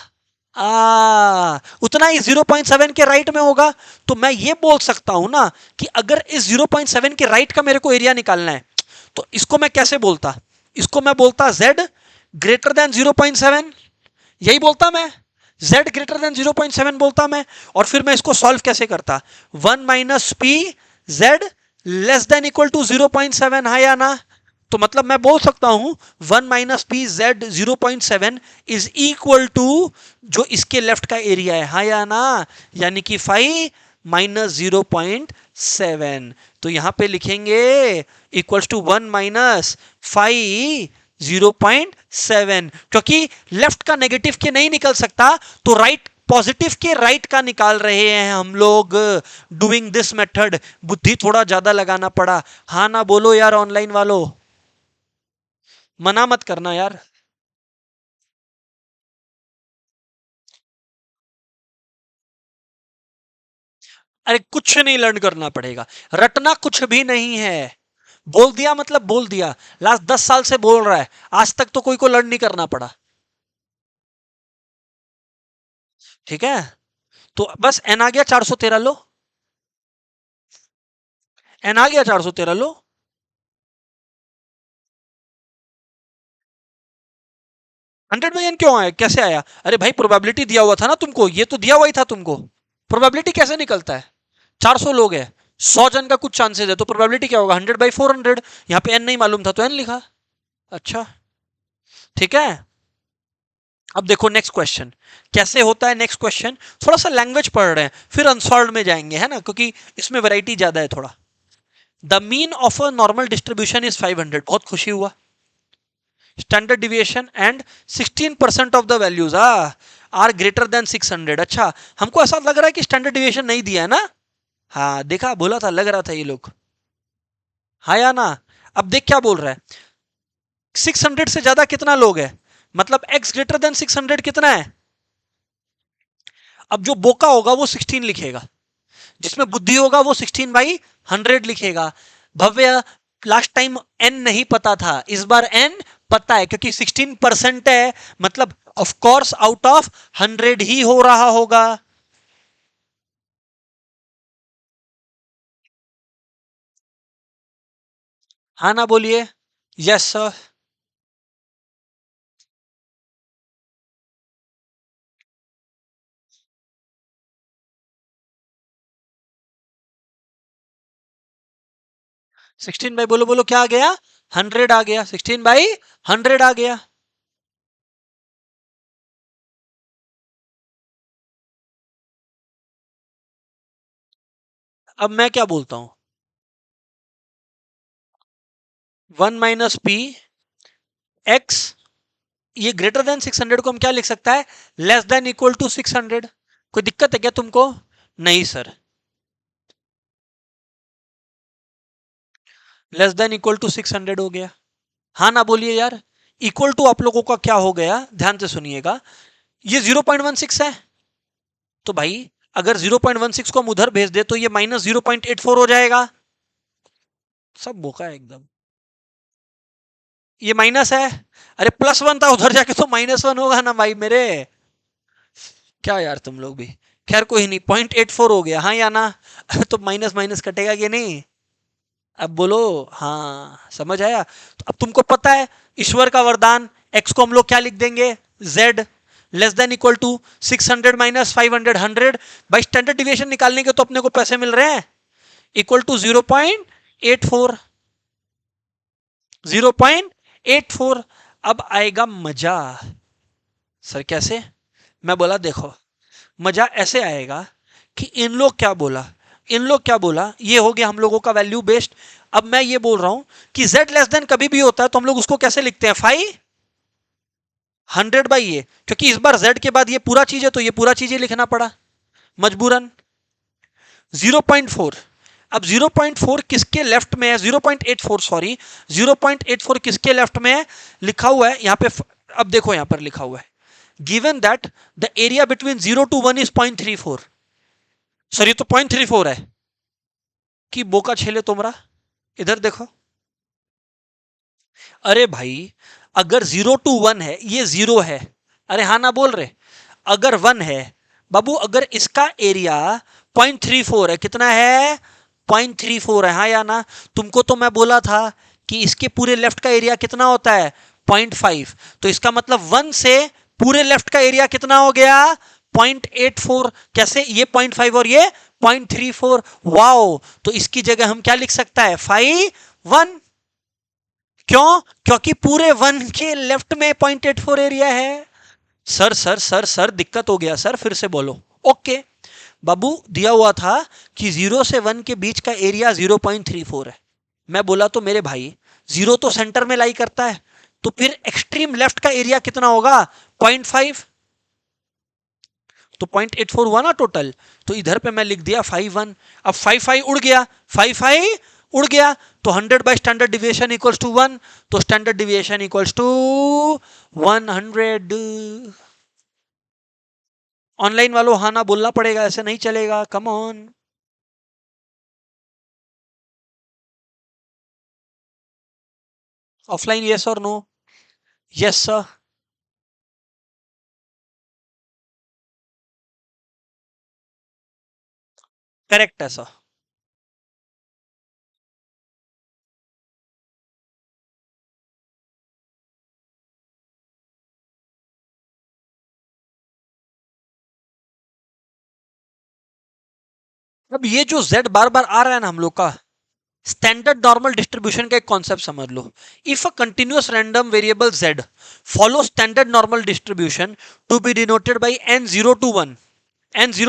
उतना ही 0.7 के राइट में होगा। तो मैं ये बोल सकता हूं ना कि अगर इस 0.7 के राइट का मेरे को एरिया निकालना है, तो इसको मैं कैसे बोलता, इसको मैं बोलता z ग्रेटर देन 0.7, यही बोलता मैं, z ग्रेटर देन 0.7 बोलता मैं। और फिर मैं इसको सॉल्व कैसे करता, 1 - p z less than equal to 0.7, हाँ या ना। तो मतलब मैं बोल सकता हूं 1 - p z 0.7 is equal to जो इसके लेफ्ट का एरिया है, हाँ या ना, यानी कि 5 -0.7। तो यहां पे लिखेंगे इक्वल्स टू 1 माइनस 5 0.7, क्योंकि लेफ्ट का नेगेटिव के नहीं निकल सकता, तो राइट पॉजिटिव के राइट का निकाल रहे हैं हम लोग डूइंग दिस मेथड। बुद्धि थोड़ा ज्यादा लगाना पड़ा। हाँ ना बोलो यार ऑनलाइन वालों, मना मत करना यार। अरे कुछ नहीं लर्न करना पड़ेगा, रटना कुछ भी नहीं है। बोल दिया मतलब बोल दिया। लास्ट 10 साल से बोल रहा है, आज तक तो कोई को लर्न नहीं करना पड़ा। ठीक है, तो बस एन आ गया 413 लो, एन आ गया 413 लो। 100 बाई एन क्यों आया, कैसे आया? अरे भाई प्रोबेबिलिटी दिया हुआ था ना तुमको, ये तो दिया हुआ ही था तुमको। प्रोबेबिलिटी कैसे निकलता है? 400 लोग हैं, 100 जन का कुछ चांसेस है, तो प्रोबेबिलिटी क्या होगा? 100/400। यहाँ पे एन नहीं मालूम था तो एन लिखा। अच्छा, ठीक है। अब देखो नेक्स्ट क्वेश्चन कैसे होता है। नेक्स्ट क्वेश्चन थोड़ा सा लैंग्वेज पढ़ रहे हैं, फिर अनसॉल्व में जाएंगे, है ना, क्योंकि इसमें वैरायटी ज्यादा है थोड़ा। The mean of a normal distribution is 500। बहुत खुशी हुआ। Standard deviation and 16% of the values are greater than 600। अच्छा, हमको ऐसा लग रहा है कि स्टैंडर्ड डिविएशन नहीं दिया है ना। हाँ देखा, बोला था, लग रहा था ये लोग। हाँ या ना? अब देख क्या बोल रहा है, 600 से ज्यादा कितना लोग है, मतलब x ग्रेटर देन 600 कितना है। अब जो बोका होगा वो 16 लिखेगा, जिसमें बुद्धि होगा वो 16/100 लिखेगा। भव्य, लास्ट टाइम n नहीं पता था, इस बार n पता है, क्योंकि 16% है, मतलब ऑफ कोर्स आउट ऑफ 100 ही हो रहा होगा। हाँ ना बोलिए। Yes sir. 16 बाई, बोलो बोलो क्या आ गया? 100 आ गया, 16/100 आ गया। अब मैं क्या बोलता हूं, 1 - p x, ये ग्रेटर देन 600 को हम क्या लिख सकता है? Less than equal to 600। कोई दिक्कत है क्या तुमको? नहीं sir. Less than equal to 600 हो गया। हाँ ना बोलिए यार। इक्वल टू आप लोगों का क्या हो गया, ध्यान से सुनिएगा। ये 0.16 है, तो भाई अगर 0.16 को हम उधर भेज दे तो ये -0.84 हो जाएगा। सब बोका है एकदम। ये माइनस है, अरे +1 था उधर जाके, तो -1 होगा ना भाई मेरे। क्या यार तुम लोग भी। खैर कोई नहीं, 0.84 हो गया, हाँ या ना? तो माइनस माइनस कटेगा कि नहीं? अब बोलो। हाँ समझ आया? तो अब तुमको पता है ईश्वर का वरदान, एक्स को हम लोग क्या लिख देंगे? Z. Less than equal to 600 - 500 100। भाई स्टैंडर्ड डिविएशन निकालने के तो अपने को पैसे मिल रहे हैं, इक्वल टू 0.84। 0.84। अब आएगा मजा। सर कैसे? मैं बोला देखो, मजा ऐसे आएगा कि इन लोग क्या बोला, इन लोग क्या बोला, ये हो गया हम लोगों का वैल्यू बेस्ड। अब मैं ये बोल रहा हूं कि z लेस देन कभी भी होता है तो हम लोग उसको कैसे लिखते हैं? 500 ये, क्योंकि इस बार z के बाद ये पूरा चीज है तो ये पूरा चीज ही लिखना पड़ा मजबूरन। 0.4। अब 0.4 किसके लेफ्ट में है? 0.84 सॉरी, 0.84 किसके लेफ्ट में है? लिखा हुआ है यहाँ पे, अब देखो यहाँ पर लिखा हुआ है, given that the area between 0 to 1 is 0.34। Sir ये तो 0.34 है कि बोका छेले तुमरा। इधर देखो, अरे भाई अगर 0 to 1 है, ये 0 है, अरे हाँ ना बोल रहे, अगर 1 है बाबू, अगर इसका एरिया 0.34 है, कितना है? 0.34 है, हाँ या ना? तुमको तो मैं बोला था कि इसके पूरे लेफ्ट का एरिया कितना होता है? 0.5। तो इसका मतलब 1 से पूरे लेफ्ट का एरिया कितना हो गया? 0.84। कैसे? ये 0.5 और ये 0.34। वाओ, तो इसकी जगह हम क्या लिख सकता है? 5 1। क्यों? क्योंकि पूरे 1 के लेफ्ट में 0.84 एरिया है। सर सर सर सर दिक्कत हो गया सर, फिर से बोलो। ओके, बाबू दिया हुआ था कि 0 से 1 के बीच का एरिया 0.34 है। मैं बोला तो मेरे भाई 0 तो सेंटर में लाई करता है, तो फिर एक्सट्रीम लेफ्ट का एरिया कितना होगा? 0.5। तो 0.84 हुआ ना टोटल। तो इधर पे मैं लिख दिया 5.1। अब 5.5 उड़ गया, 5.5 उड़ गया, तो 100 by standard deviation equals to 1। तो standard deviation equals to 100। Online वालों हाँ ना बोलना पड़ेगा, ऐसे नहीं चलेगा, कम ऑन। ऑफलाइन यस और नो? Yes sir. करेक्ट है सर। अब ये जो z बार बार आ रहा है ना हम लोग का, स्टैंडर्ड नॉर्मल डिस्ट्रीब्यूशन का एक कॉन्सेप्ट समझ लो। If a continuous random variable z follow standard normal distribution to be denoted by n0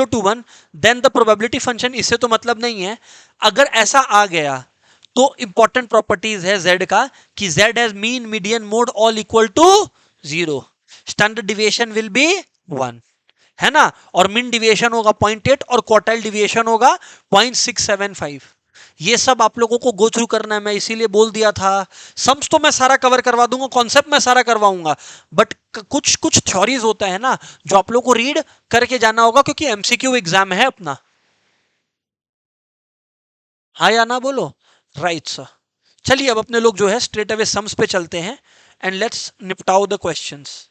to 1 then the probability function, इससे तो मतलब नहीं है। अगर ऐसा आ गया तो इंपॉर्टेंट प्रॉपर्टीज है z का कि z has mean median mode all equal to 0, standard deviation will be 1, है ना। और मीन डिविएशन होगा 0.8 और क्वार्टाइल डिविएशन होगा 0.675। ये सब आप लोगों को गो थ्रू करना है, मैं इसीलिए बोल दिया था। सम्स तो मैं सारा कवर करवा दूंगा, कॉन्सेप्ट मैं सारा करवाऊंगा, बट कुछ कुछ थ्योरीज होता है ना जो आप लोगों को रीड करके जाना होगा, क्योंकि एमसीक्यू एग्जाम है अपना। हाँ या ना बोलो? Right sir. चलिए अब अपने लोग जो है स्ट्रेट अवे सम्स पे चलते हैं एंड लेट्स निपटाओ द क्वेश्चंस।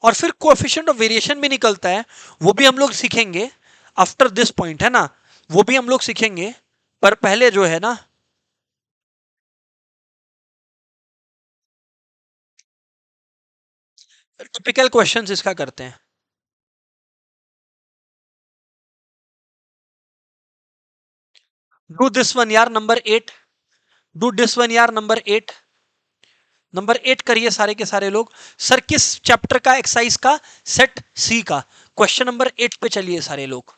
और फिर कोएफिशिएंट ऑफ वेरिएशन भी निकलता है, वो भी हम लोग सीखेंगे आफ्टर दिस पॉइंट, है ना। वो भी हम लोग सीखेंगे, पर पहले जो है ना, टिपिकल क्वेश्चंस इसका करते हैं। डू दिस वन यार नंबर 8। डू दिस वन यार नंबर 8। नंबर 8 करिए सारे के सारे लोग। सर किस चैप्टर का एक्सरसाइज का? सेट सी का। क्वेश्चन नंबर 8 पे चलिए सारे लोग।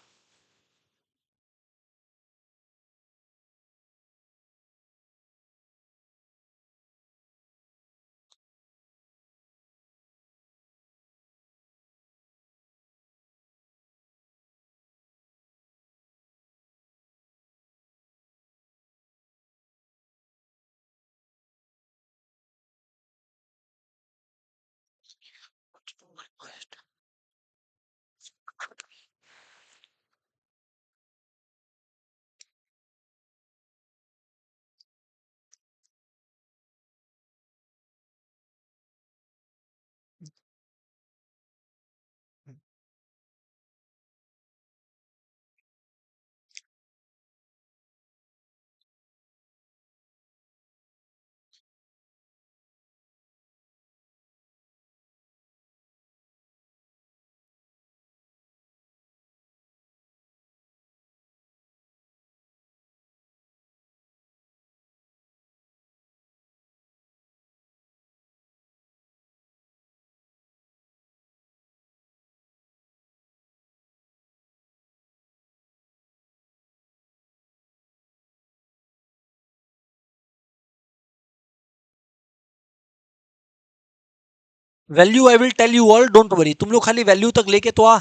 Value I will tell you all, don't worry, तुम लोग खाली वैल्यू तक लेके तो आ।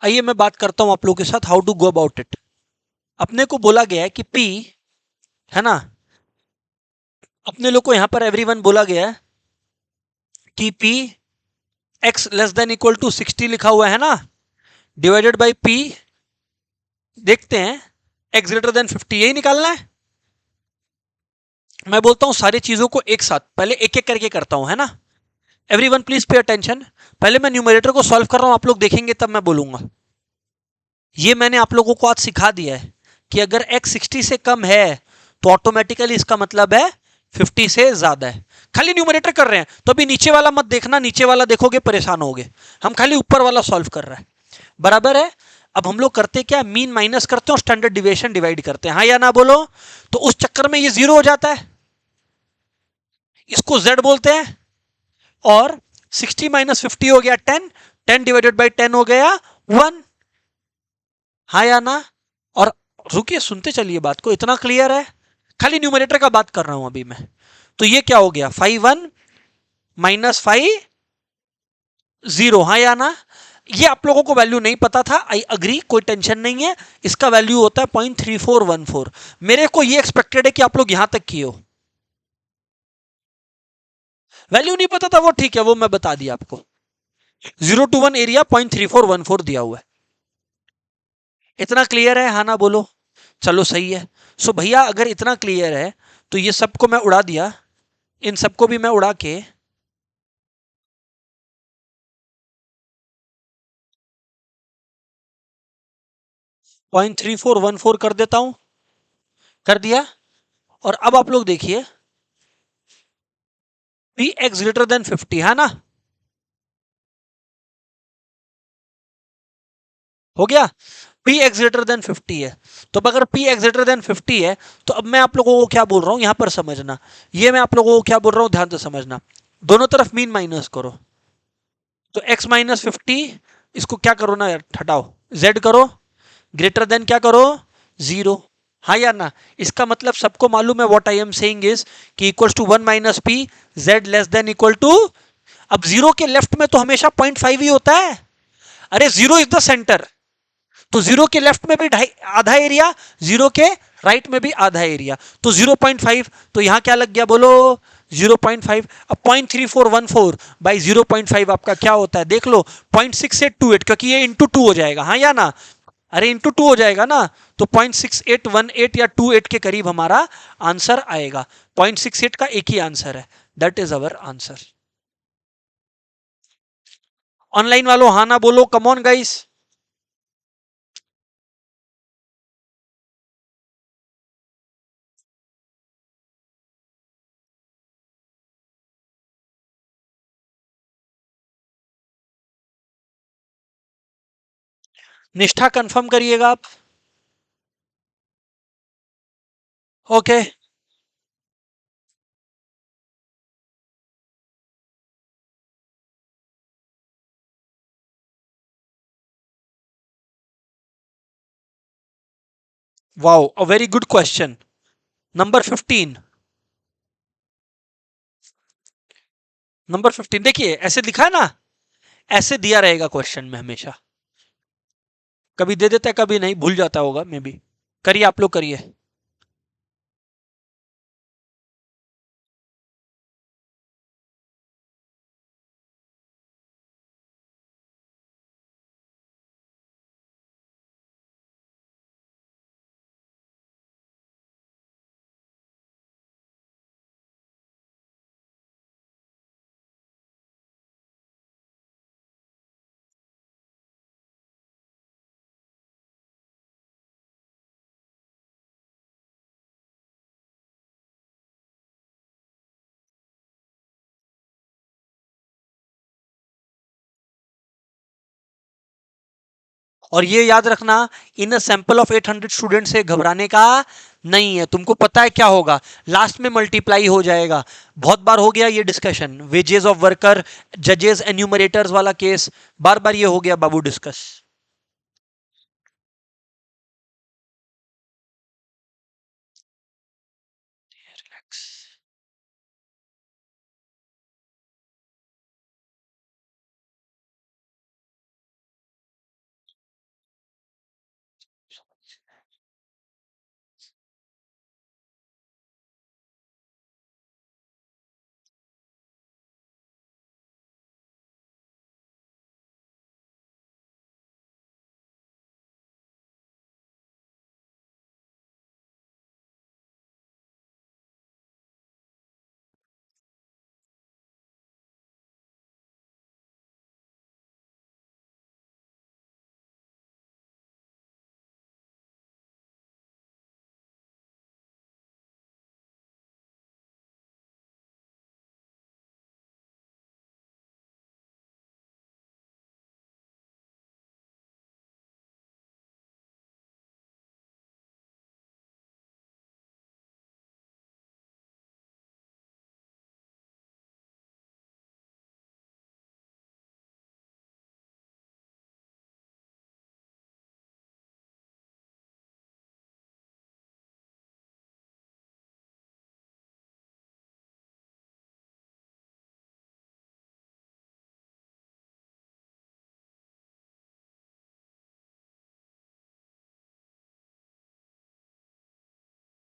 आइए मैं बात करता हूं आप लोगों के साथ how to go about it. अपने को बोला गया है कि P, है ना, अपने लोग को यहां पर एवरीवन बोला गया है कि P x less than equal to 60 लिखा हुआ है ना, डिवाइडेड बाई P, देखते हैं x ग्रेटर देन 50, यही निकालना है। मैं बोलता हूं सारी चीजों को एक साथ, पहले एक एक करके करता हूं, है ना। Everyone please pay attention. पहले मैं न्यूमरेटर को सॉल्व कर रहा हूं, आप लोग देखेंगे तब मैं बोलूंगा। ये मैंने आप लोगों को आज सिखा दिया है कि अगर x 60 से कम है तो ऑटोमेटिकली इसका मतलब है 50 से ज्यादा है। खाली न्यूमरेटर कर रहे हैं तो अभी नीचे वाला मत देखना, नीचे वाला देखोगे परेशान होगे। हम खाली ऊपर वाला सॉल्व कर रहे हैं, बराबर है। अब हम लोग करते क्या, मीन माइनस करते हैं और स्टैंडर्ड डिविएशन डिवाइड करते हैं, हाँ या ना बोलो। तो उस चक्कर में ये जीरो हो जाता है, इसको z बोलते हैं। और 60 माइनस 50 हो गया 10, 10 डिवाइडेड बाई 10 हो गया 1, हाँ या ना। और रुकिए सुनते चलिए बात को, इतना क्लियर है, खाली न्यूमरेटर का बात कर रहा हूं अभी मैं। तो ये क्या हो गया, 5 1 माइनस 5 0, हाँ या ना। ये आप लोगों को वैल्यू नहीं पता था, आई अग्री, कोई टेंशन नहीं है। इसका वैल्यू होता है 0.3414। मेरे को ये एक्सपेक्टेड है कि आप लोग यहां तक किए हो। वैल्यू नहीं पता था वो ठीक है, वो मैं बता दिया आपको। 0 to 1 एरिया 0.3414 दिया हुआ है। इतना क्लियर है, हाँ ना बोलो। चलो सही है। सो भैया अगर इतना क्लियर है तो ये सबको मैं उड़ा दिया, इन सबको भी मैं उड़ा के 0.3414 कर देता हूं, कर दिया। और अब आप लोग देखिए, पी एक्स ग्रेटर देन 50, है ना, हो गया। पी एक्स ग्रेटर देन 50 है। तो अगर पी एक्स ग्रेटर देन 50 है तो अब मैं आप लोगों को क्या बोल रहा हूं यहां पर समझना, ये मैं आप लोगों को क्या बोल रहा हूं ध्यान से समझना। दोनों तरफ मीन माइनस करो, तो x माइनस 50, इसको क्या करो ना यार, हटाओ, z करो, ग्रेटर देन क्या करो, जीरो, हाँ या ना। इसका मतलब सबको मालूम है what I am saying is कि equals to 1 minus P, Z less than equal to. अब जीरो के लेफ्ट में तो हमेशा 0.5 ही होता है, अरे जीरो इज द सेंटर। तो जीरो के लेफ्ट में भी आधा एरिया, जीरो के राइट में भी आधा एरिया, तो 0.5, तो यहां क्या लग गया बोलो, 0.5। अब 0.3414 बाई 0.5 आपका क्या होता है देख लो, 0.6828, क्योंकि ये इंटू टू हो जाएगा, हाँ या ना। अरे इंटू टू हो जाएगा ना, तो 0.6818 या 28 के करीब हमारा आंसर आएगा। 0.68 का एक ही आंसर है, that is our answer. Online वालों हाँ ना बोलो, कम ऑन गाइस। निष्ठा कंफर्म करिएगा आप। Okay. Wow, a very good question. Number 15, number 15 देखिए ऐसे लिखा है ना, ऐसे दिया रहेगा क्वेश्चन में हमेशा, कभी दे देता है कभी नहीं, भूल जाता होगा मे बी। करिए आप लोग करिए। और ये याद रखना, इन अ सैंपल ऑफ 800 स्टूडेंट से घबराने का नहीं है। तुमको पता है क्या होगा, लास्ट में मल्टीप्लाई हो जाएगा। बहुत बार हो गया ये डिस्कशन, वेजेस ऑफ वर्कर, जजेस एन्यूमरेटर्स वाला केस, बार बार ये हो गया बाबू डिस्कस।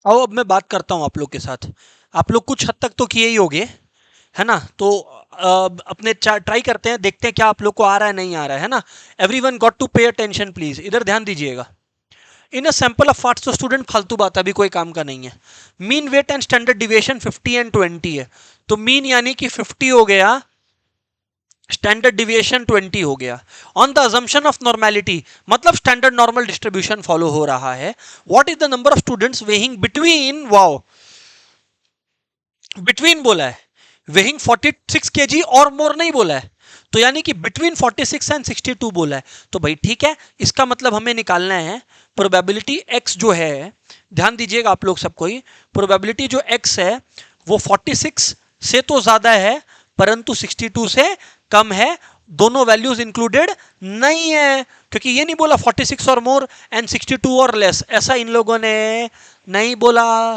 आओ अब मैं बात करता हूं आप लोग के साथ। आप लोग कुछ हद तक तो किए ही होगे, है ना? तो अपने ट्राई करते हैं, देखते हैं क्या आप लोग को आ रहा है नहीं आ रहा है ना? Everyone got to pay attention please, इधर ध्यान दीजिएगा। In a sample of parts, तो स्टूडेंट फालतू बात है, अभी कोई काम का नहीं है। Mean weight and standard deviation 50 and 20 है, तो मीन यानी कि 50 हो गया, स्टैंडर्ड डिविएशन 20 हो गया। On the assumption of normality, मतलब स्टैंडर्ड नॉर्मल डिस्ट्रीब्यूशन फॉलो हो रहा है। What is the number of students weighing between, wow, between बोला है, वेइंग 46 केजी और मोर नहीं बोला है, तो यानी कि बिटवीन 46 एंड 62 बोला है। तो भाई ठीक है, इसका मतलब हमें निकालना है प्रोबेबिलिटी x जो है, ध्यान दीजिएगा आप लोग सबको ही, प्रोबेबिलिटी जो x है वो 46 से तो ज्यादा है परंतु 62 से कम है। दोनों वैल्यूज इंक्लूडेड नहीं है, क्योंकि ये नहीं बोला 46 और मोर एंड 62 और लेस, ऐसा इन लोगों ने नहीं बोला।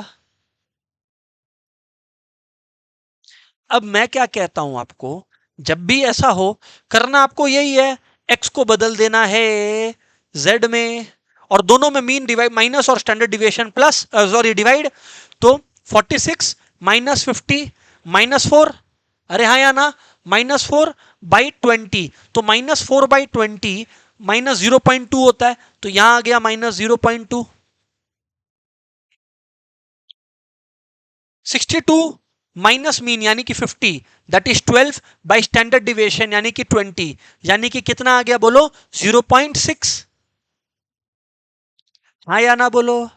अब मैं क्या कहता हूं आपको, जब भी ऐसा हो, करना आपको यही है, x को बदल देना है z में, और दोनों में मीन डिवाइड माइनस और standard deviation plus, sorry divide. तो 46 माइनस 50 माइनस 4, अरे हाँ या ना, माइनस 4 बाई 20, तो माइनस 4 बाई 20 माइनस 0.2 होता है, तो यहां आ गया माइनस 0.2। 62 माइनस मीन यानी कि 50, that is 12 by standard deviation यानी कि 20, यानी कि कितना आ गया बोलो, 0.6। हाँ या ना बोलो।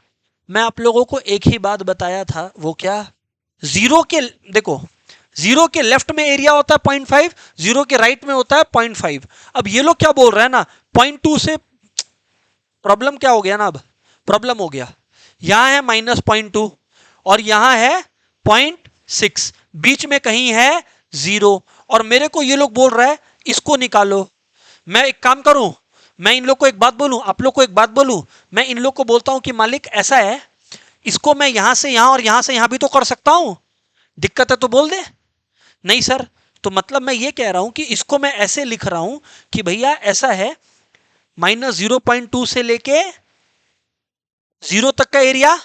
मैं आप लोगों को एक ही बात बताया था, वो क्या, जीरो के, देखो जीरो के लेफ्ट में एरिया होता है 0.5, जीरो के राइट में होता है 0.5। अब ये लोग क्या बोल रहे हैं ना, 0.2 से, प्रॉब्लम क्या हो गया ना, अब प्रॉब्लम हो गया, यहां है -0.2 और यहां है 0.6, बीच में कहीं है जीरो, और मेरे को ये लोग बोल रहा है इसको निकालो। मैं एक काम करूं, मैं इन लोग को एक बात बोलूं, आप लोग को एक बात बोलूं, मैं इन लोग को बोलता हूं कि मालिक ऐसा है, इसको मैं यहां से यहां और यहां से यहां भी तो कर सकता हूं, दिक्कत है तो बोल दे। नहीं सर, तो मतलब मैं ये कह रहा हूं कि इसको मैं ऐसे लिख रहा हूं कि भैया ऐसा है, -0.2 से लेके जीरो तक का एरिया,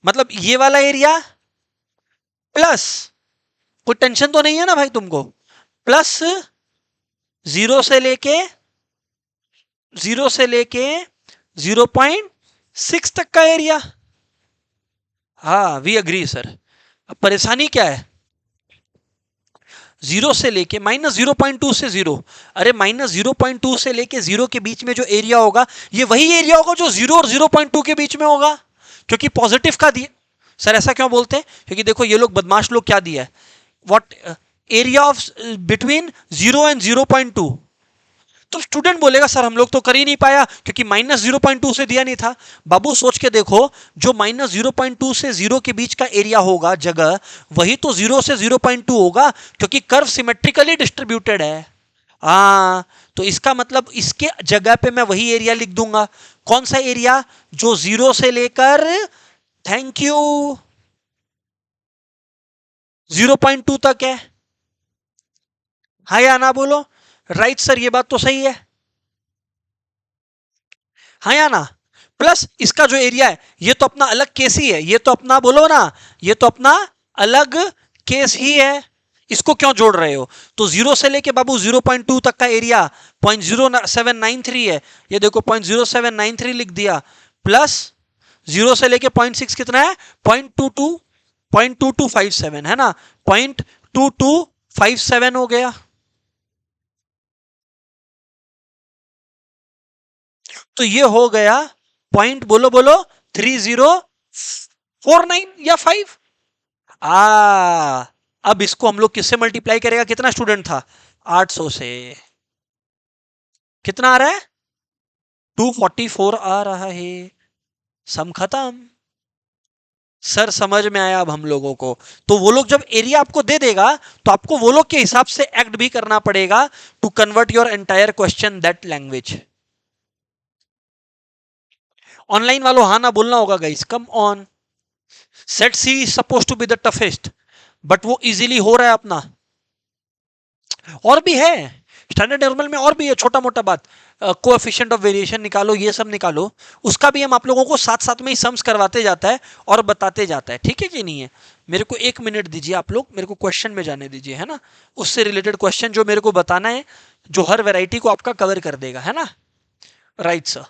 मतलब ये वाला एरिया, प्लस, कोई टेंशन तो नहीं है ना भाई तुमको, प्लस जीरो से लेके 0.6 तक का एरिया। हाँ वी अग्री सर। अब परेशानी क्या है, जीरो से लेके -0.2 से जीरो, अरे -0.2 से लेके जीरो के बीच में जो एरिया होगा, ये वही एरिया होगा जो जीरो और 0.2 के बीच में होगा, क्योंकि पॉजिटिव का दिया। सर ऐसा क्यों बोलते हैं, क्योंकि देखो ये लोग बदमाश लोग क्या दिया है, what, area of between 0 and 0.2। तो स्टूडेंट बोलेगा सर हम लोग तो कर ही नहीं पाया क्योंकि -0.2 से दिया नहीं था। बाबू सोच के देखो, जो -0.2 से जीरो के बीच का एरिया होगा जगह, वही तो 0 से 0.2 होगा, क्योंकि कर्व सिमेट्रिकली डिस्ट्रीब्यूटेड है। हाँ, तो इसका मतलब इसके जगह पे मैं वही एरिया लिख दूंगा। कौन सा एरिया, जो 0 से लेकर, थैंक यू, 0.2 तक है। हाँ या ना बोलो, राइट सर ये बात तो सही है, हाँ या ना। प्लस इसका जो एरिया है, ये तो अपना अलग केस ही है, ये तो अपना बोलो ना, ये तो अपना अलग केस ही है, इसको क्यों जोड़ रहे हो। तो जीरो से लेके बाबू 0.2 तक का एरिया 0.0793 है, ये देखो 0.0793 लिख दिया, प्लस जीरो से लेके 0.6 कितना है, 0.2257 है ना, 0.2257 हो गया। तो ये हो गया पॉइंट, बोलो बोलो, 3049 या 5। अब इसको हम लोग किससे मल्टीप्लाई करेगा, कितना स्टूडेंट था, 800 से, कितना आ रहा है, 244 आ रहा है। सम खत्म। सर समझ में आया अब हम लोगों को। तो वो लोग जब एरिया आपको दे देगा, तो आपको वो लोग के हिसाब से एक्ट भी करना पड़ेगा to convert your entire question that language. Online वालों हाँ ना बोलना होगा guys, come on. Set C is suppose to be the toughest, but वो इजीली हो रहा है अपना। और भी है, स्टैंडर्ड नॉर्मल में और भी है छोटा मोटा बात, कोएफिशिएंट ऑफ वेरिएशन निकालो, ये सब निकालो, उसका भी हम आप लोगों को साथ साथ में ही सम्स करवाते जाता है और बताते जाता है, ठीक है कि नहीं है। मेरे को 1 मिनट दीजिए आप लोग, मेरे को क्वेश्चन में जाने दीजिए, है ना, उससे रिलेटेड क्वेश्चन जो मेरे को बताना है, जो हर वेराइटी को आपका कवर कर देगा, है ना। Right sir.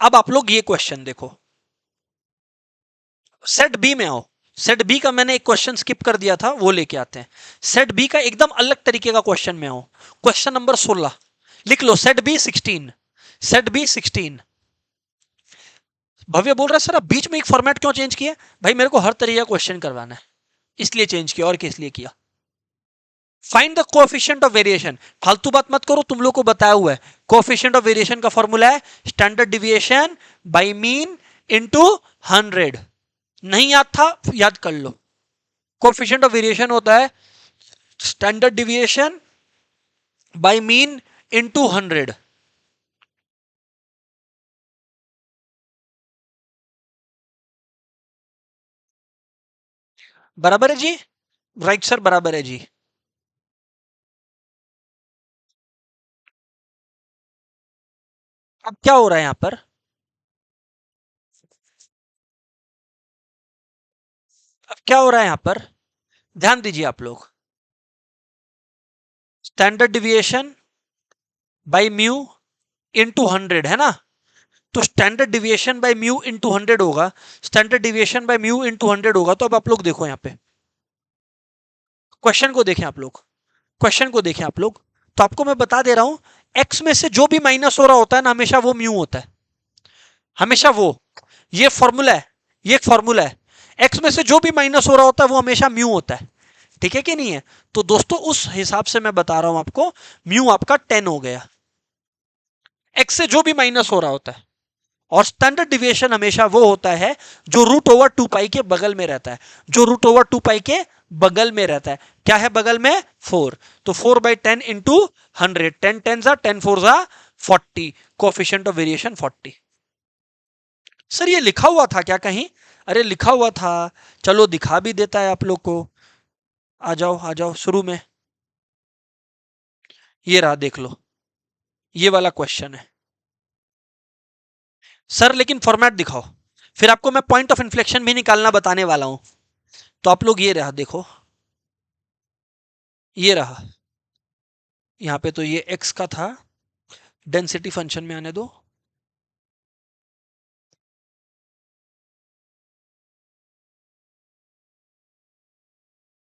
अब आप लोग ये क्वेश्चन देखो, सेट बी में आओ। सेट बी का मैंने एक क्वेश्चन स्किप कर दिया था, वो लेके आते हैं। सेट बी का एकदम अलग तरीके का क्वेश्चन में आओ। क्वेश्चन नंबर 16 लिख लो, set B 16। Set B 16। Bhavya बोल रहा है सर आप बीच में एक फॉर्मेट क्यों चेंज किया? भाई मेरे को हर तरीके का क्वेश्चन करवाना है, इसलिए चेंज किया, और किस लिए किया। Find the coefficient of variation. फालतू बात मत करो, तुम लोग को बताया हुआ है। कोएफिशिएंट ऑफ वेरिएशन का फॉर्मूला है standard deviation by mean into 100। नहीं याद था, याद कर लो। कोएफिशिएंट ऑफ वेरिएशन होता है standard deviation by mean into 100। बराबर है जी? राइट सर, बराबर है जी। अब क्या हो रहा है यहां पर? अब क्या हो रहा है यहां पर? ध्यान दीजिए आप लोग। Standard deviation by mu into 100 है ना, तो standard deviation by mu into 100 होगा। Standard deviation by mu into 100 होगा। तो अब आप लोग देखो यहां पे क्वेश्चन को देखें आप लोग, क्वेश्चन को देखें आप लोग। तो आपको मैं बता दे रहा हूं, एक्स में से जो भी माइनस हो रहा होता है ना, हमेशा वो म्यू होता है, हमेशा वो। ये फॉर्मूला है, ये एक फॉर्मूला है। एक्स में से जो भी माइनस हो रहा होता है वो हमेशा म्यू होता है, ठीक है कि नहीं है। तो दोस्तों उस हिसाब से मैं बता रहा हूं आपको, म्यू आपका 10 हो गया, एक्स से जो भी माइनस हो रहा होता है। और स्टैंडर्ड डिविएशन हमेशा वो होता है जो रूट ओवर 2 पाई के बगल में रहता है, जो रूट ओवर 2 पाई के बगल में रहता है। क्या है बगल में? 4। तो 4/10 इंटू 100, 10 10 जा 10 4 जा 40, कोएफिशिएंट ऑफ वेरिएशन 40। सर ये लिखा हुआ था क्या कहीं? अरे लिखा हुआ था, चलो दिखा भी देता है आप लोग को। आ जाओ शुरू में, ये रहा देख लो, ये वाला क्वेश्चन है। सर लेकिन फॉर्मेट दिखाओ, फिर आपको मैं पॉइंट ऑफ इन्फ्लेक्शन भी निकालना बताने वाला हूं। तो आप लोग ये रहा देखो, ये रहा, यहां पे तो ये एक्स का था, डेंसिटी फंक्शन में आने दो।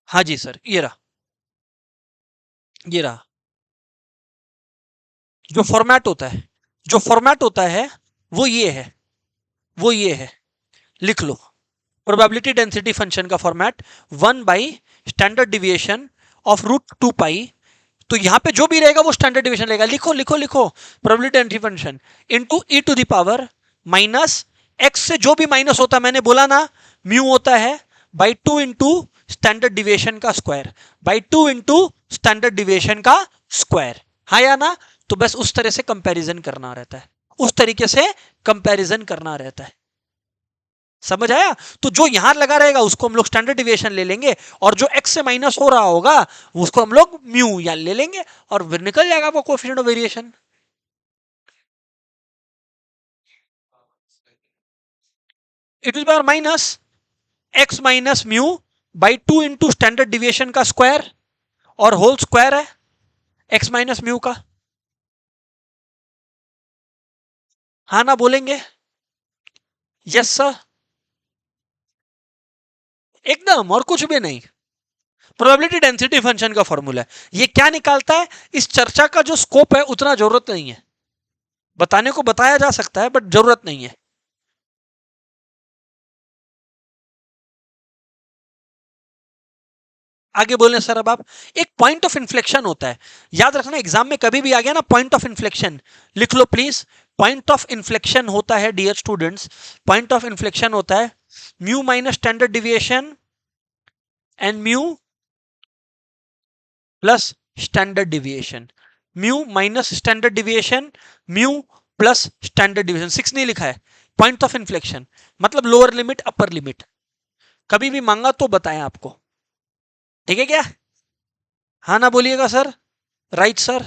हाँ जी सर, ये रहा, ये रहा। जो फॉर्मेट होता है, जो फॉर्मेट होता है वो ये है, वो ये है, लिख लो। प्रोबेबिलिटी डेंसिटी फंक्शन का फॉर्मेट 1/स्टैंडर्ड डिविएशन ऑफ √2 पाई। तो यहां पे जो भी रहेगा वो स्टैंडर्ड डिविएशन रहेगा। लिखो लिखो लिखो, probability density function into e⁻ minus x से जो भी माइनस होता है, मैंने बोला ना म्यू होता है, बाई 2 इंटू स्टैंडर्ड डिविएशन का square, by 2 into standard deviation का स्क्वायर। हाँ या ना? तो बस उस तरह से कंपैरिजन करना रहता है, उस तरीके से कंपैरिजन करना रहता है। समझ आया? तो जो यहां लगा रहेगा उसको हम लोग स्टैंडर्ड डिविएशन ले लेंगे, और जो एक्स से माइनस हो रहा होगा उसको हम लोग म्यू या ले लेंगे, और फिर निकल जाएगा वो coefficient of variation. It is power minus x minus mu by 2 into standard deviation का स्क्वायर, और होल स्क्वायर है एक्स माइनस म्यू का। हाँ ना बोलेंगे? यस सर, एकदम, और कुछ भी नहीं। प्रोबेबिलिटी डेंसिटी फंक्शन का फॉर्मूला है। ये क्या निकालता है? इस चर्चा का जो स्कोप है उतना जरूरत नहीं है, बताने को बताया जा सकता है बट जरूरत नहीं है। आगे बोले सर अब आप, एक पॉइंट ऑफ इन्फ्लेक्शन होता है, याद रखना एग्जाम में कभी भी आ गया ना पॉइंट ऑफ इन्फ्लेक्शन, लिख लो प्लीज। पॉइंट ऑफ इन्फ्लेक्शन होता है dear students, point of inflection होता है mu minus standard deviation and mu plus standard deviation, mu minus standard deviation, mu plus standard deviation. 6 नहीं लिखा है, पॉइंट ऑफ इन्फ्लेक्शन मतलब लोअर लिमिट अपर लिमिट, कभी भी मांगा तो बताएं आपको, ठीक है क्या? हाँ ना बोलिएगा सर, राइट सर।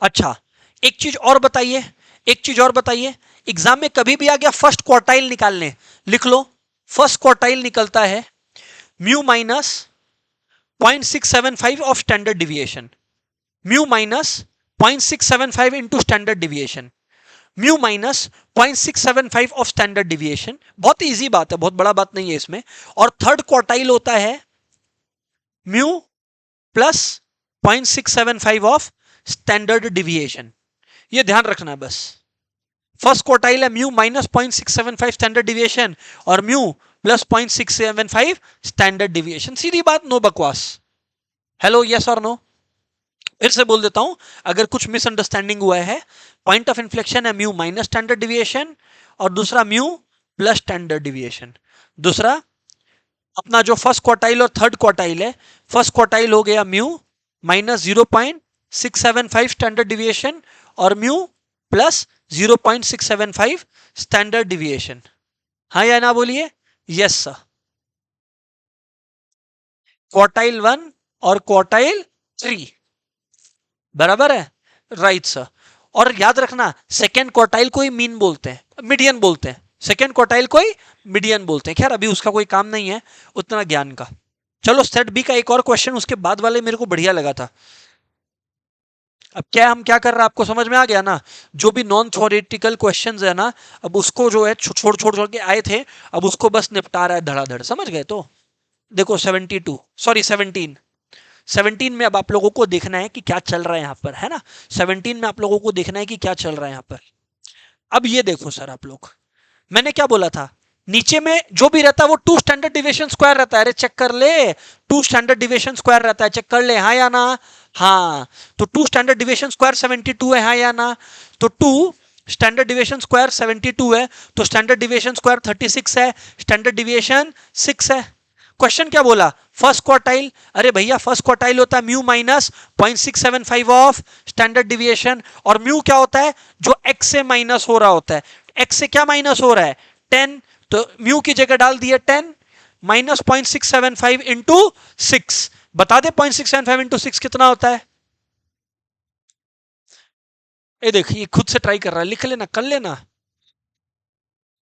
अच्छा, एक चीज और बताइए, एक चीज और बताइए, एग्जाम में कभी भी आ गया फर्स्ट क्वार्टाइल निकालने, लिख लो, फर्स्ट क्वार्टाइल निकलता है mu minus 0.675 of standard deviation, mu minus 0.675 into standard deviation, mu minus 0.675 of standard deviation, बहुत इजी बात है, बहुत बड़ा बात नहीं है इसमें। और थर्ड क्वार्टाइल होता है mu plus 0.675 of standard deviation, ये ध्यान रखना है बस। फर्स्ट क्वार्टाइल है म्यू माइनस 0.675 स्टैंडर्ड डिविएशन और म्यू प्लस 0.675 स्टैंडर्ड डिविएशन, सीधी बात, नो बकवास। हेलो, यस और नो? फिर से बोल देता हूं अगर कुछ मिसअंडरस्टैंडिंग हुआ है, पॉइंट ऑफ इन्फ्लेक्शन है म्यू माइनस स्टैंडर्ड डिविएशन और दूसरा म्यू प्लस स्टैंडर्ड डिविएशन। दूसरा अपना जो फर्स्ट क्वार्टाइल और थर्ड क्वार्टाइल है, फर्स्ट क्वार्टाइल हो गया म्यू माइनस 0.675 स्टैंडर्ड डिविएशन और म्यू प्लस 0.675 स्टैंडर्ड डिविएशन। हाँ या ना बोलिए? Yes sir. क्वार्टाइल 1 और क्वार्टाइल 3 बराबर है, राइट सर। और याद रखना सेकेंड क्वार्टाइल को ही मीन बोलते हैं, मीडियन बोलते हैं, सेकेंड क्वार्टाइल को ही मीडियन बोलते हैं। खैर अभी उसका कोई काम नहीं है उतना ज्ञान का। चलो सेट बी का एक और क्वेश्चन, उसके बाद वाले मेरे को बढ़िया लगा था। अब क्या हम क्या कर रहे हैं आपको समझ में आ गया ना? जो भी नॉन थ्योरेटिकल क्वेश्चंस है ना, अब उसको जो है छोड़ छोड़ छोड़ के आए थे, अब उसको बस निपटा रहा है धड़ाधड़, समझ गए? तो देखो 72 सॉरी 17, 17 में अब आप लोगों को देखना है कि क्या चल रहा है यहाँ पर, है ना? 17 में आप लोगों को देखना है कि क्या चल रहा है यहाँ पर। अब ये देखो सर आप लोग, मैंने क्या बोला था, नीचे में जो भी रहता है वो 2 स्टैंडर्ड डिविएशन स्क्वायर रहता है। अरे चेक कर ले, 2 स्टैंडर्ड डिविएशन स्क्वायर रहता है, चेक कर ले, हाँ या ना? हाँ, तो 2 स्टैंडर्ड डिविएशन स्क्वायर 72 है, हाँ या ना? तो 2 स्टैंडर्ड डिविएशन स्क्वायर 72 है, तो स्टैंडर्ड डिविएशन स्क्वायर 36 है, स्टैंडर्ड डिविएशन 6 है। क्वेश्चन क्या बोला? First quartile. अरे भैया फर्स्ट क्वार्टाइल होता है mu minus 0.675 of standard deviation, और म्यू क्या होता है? जो एक्स से माइनस हो रहा होता है। एक्स से क्या माइनस हो रहा है? 10, तो म्यू की जगह डाल दिए 10 माइनस 0.675 इंटू 6, बता दे 0.675 इंटू 6 कितना होता है? ये देखिए खुद से ट्राई कर रहा है, लिख लेना, कर लेना।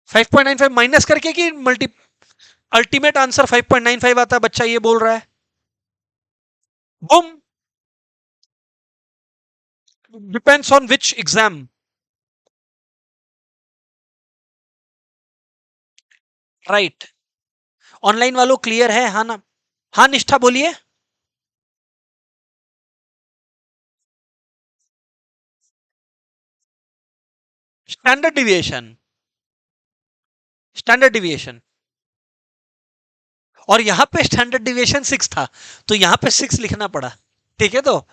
5.95 माइनस करके कि मल्टी, अल्टीमेट आंसर 5.95 आता है, बच्चा ये बोल रहा है। Boom, depends on which exam. Right, online वालों क्लियर है? हाँ ना? हाँ निष्ठा बोलिए। स्टैंडर्ड डिविएशन, स्टैंडर्ड डिविएशन, और यहां पे स्टैंडर्ड डिविएशन 6 था, तो यहां पे 6 लिखना पड़ा, ठीक है? तो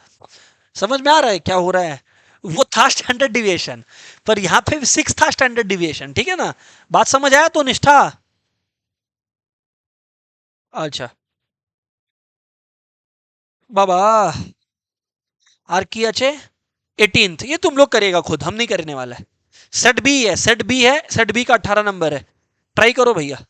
समझ में आ रहा है क्या हो रहा है? वो था स्टैंडर्ड डिविएशन, पर यहां पे 6 था स्टैंडर्ड डिविएशन, ठीक है ना? बात समझ आया तो निष्ठा? अच्छा बाबा, आर की अच्छे 18th, ये तुम लोग करेगा खुद, हम नहीं करने वाला है। सेट बी है, सेट बी है, सेट बी का 18 नंबर है, ट्राई करो भैया।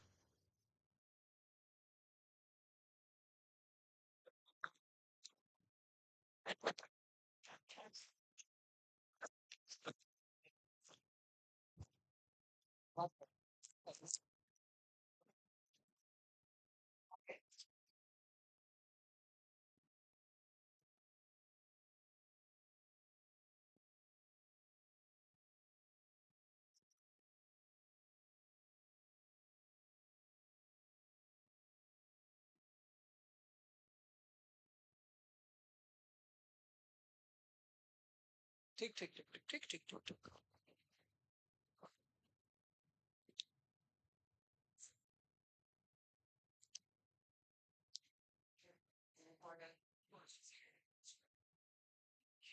ठीक ठीक ठीक ठीक ठीक ठीक ठीक ठीक।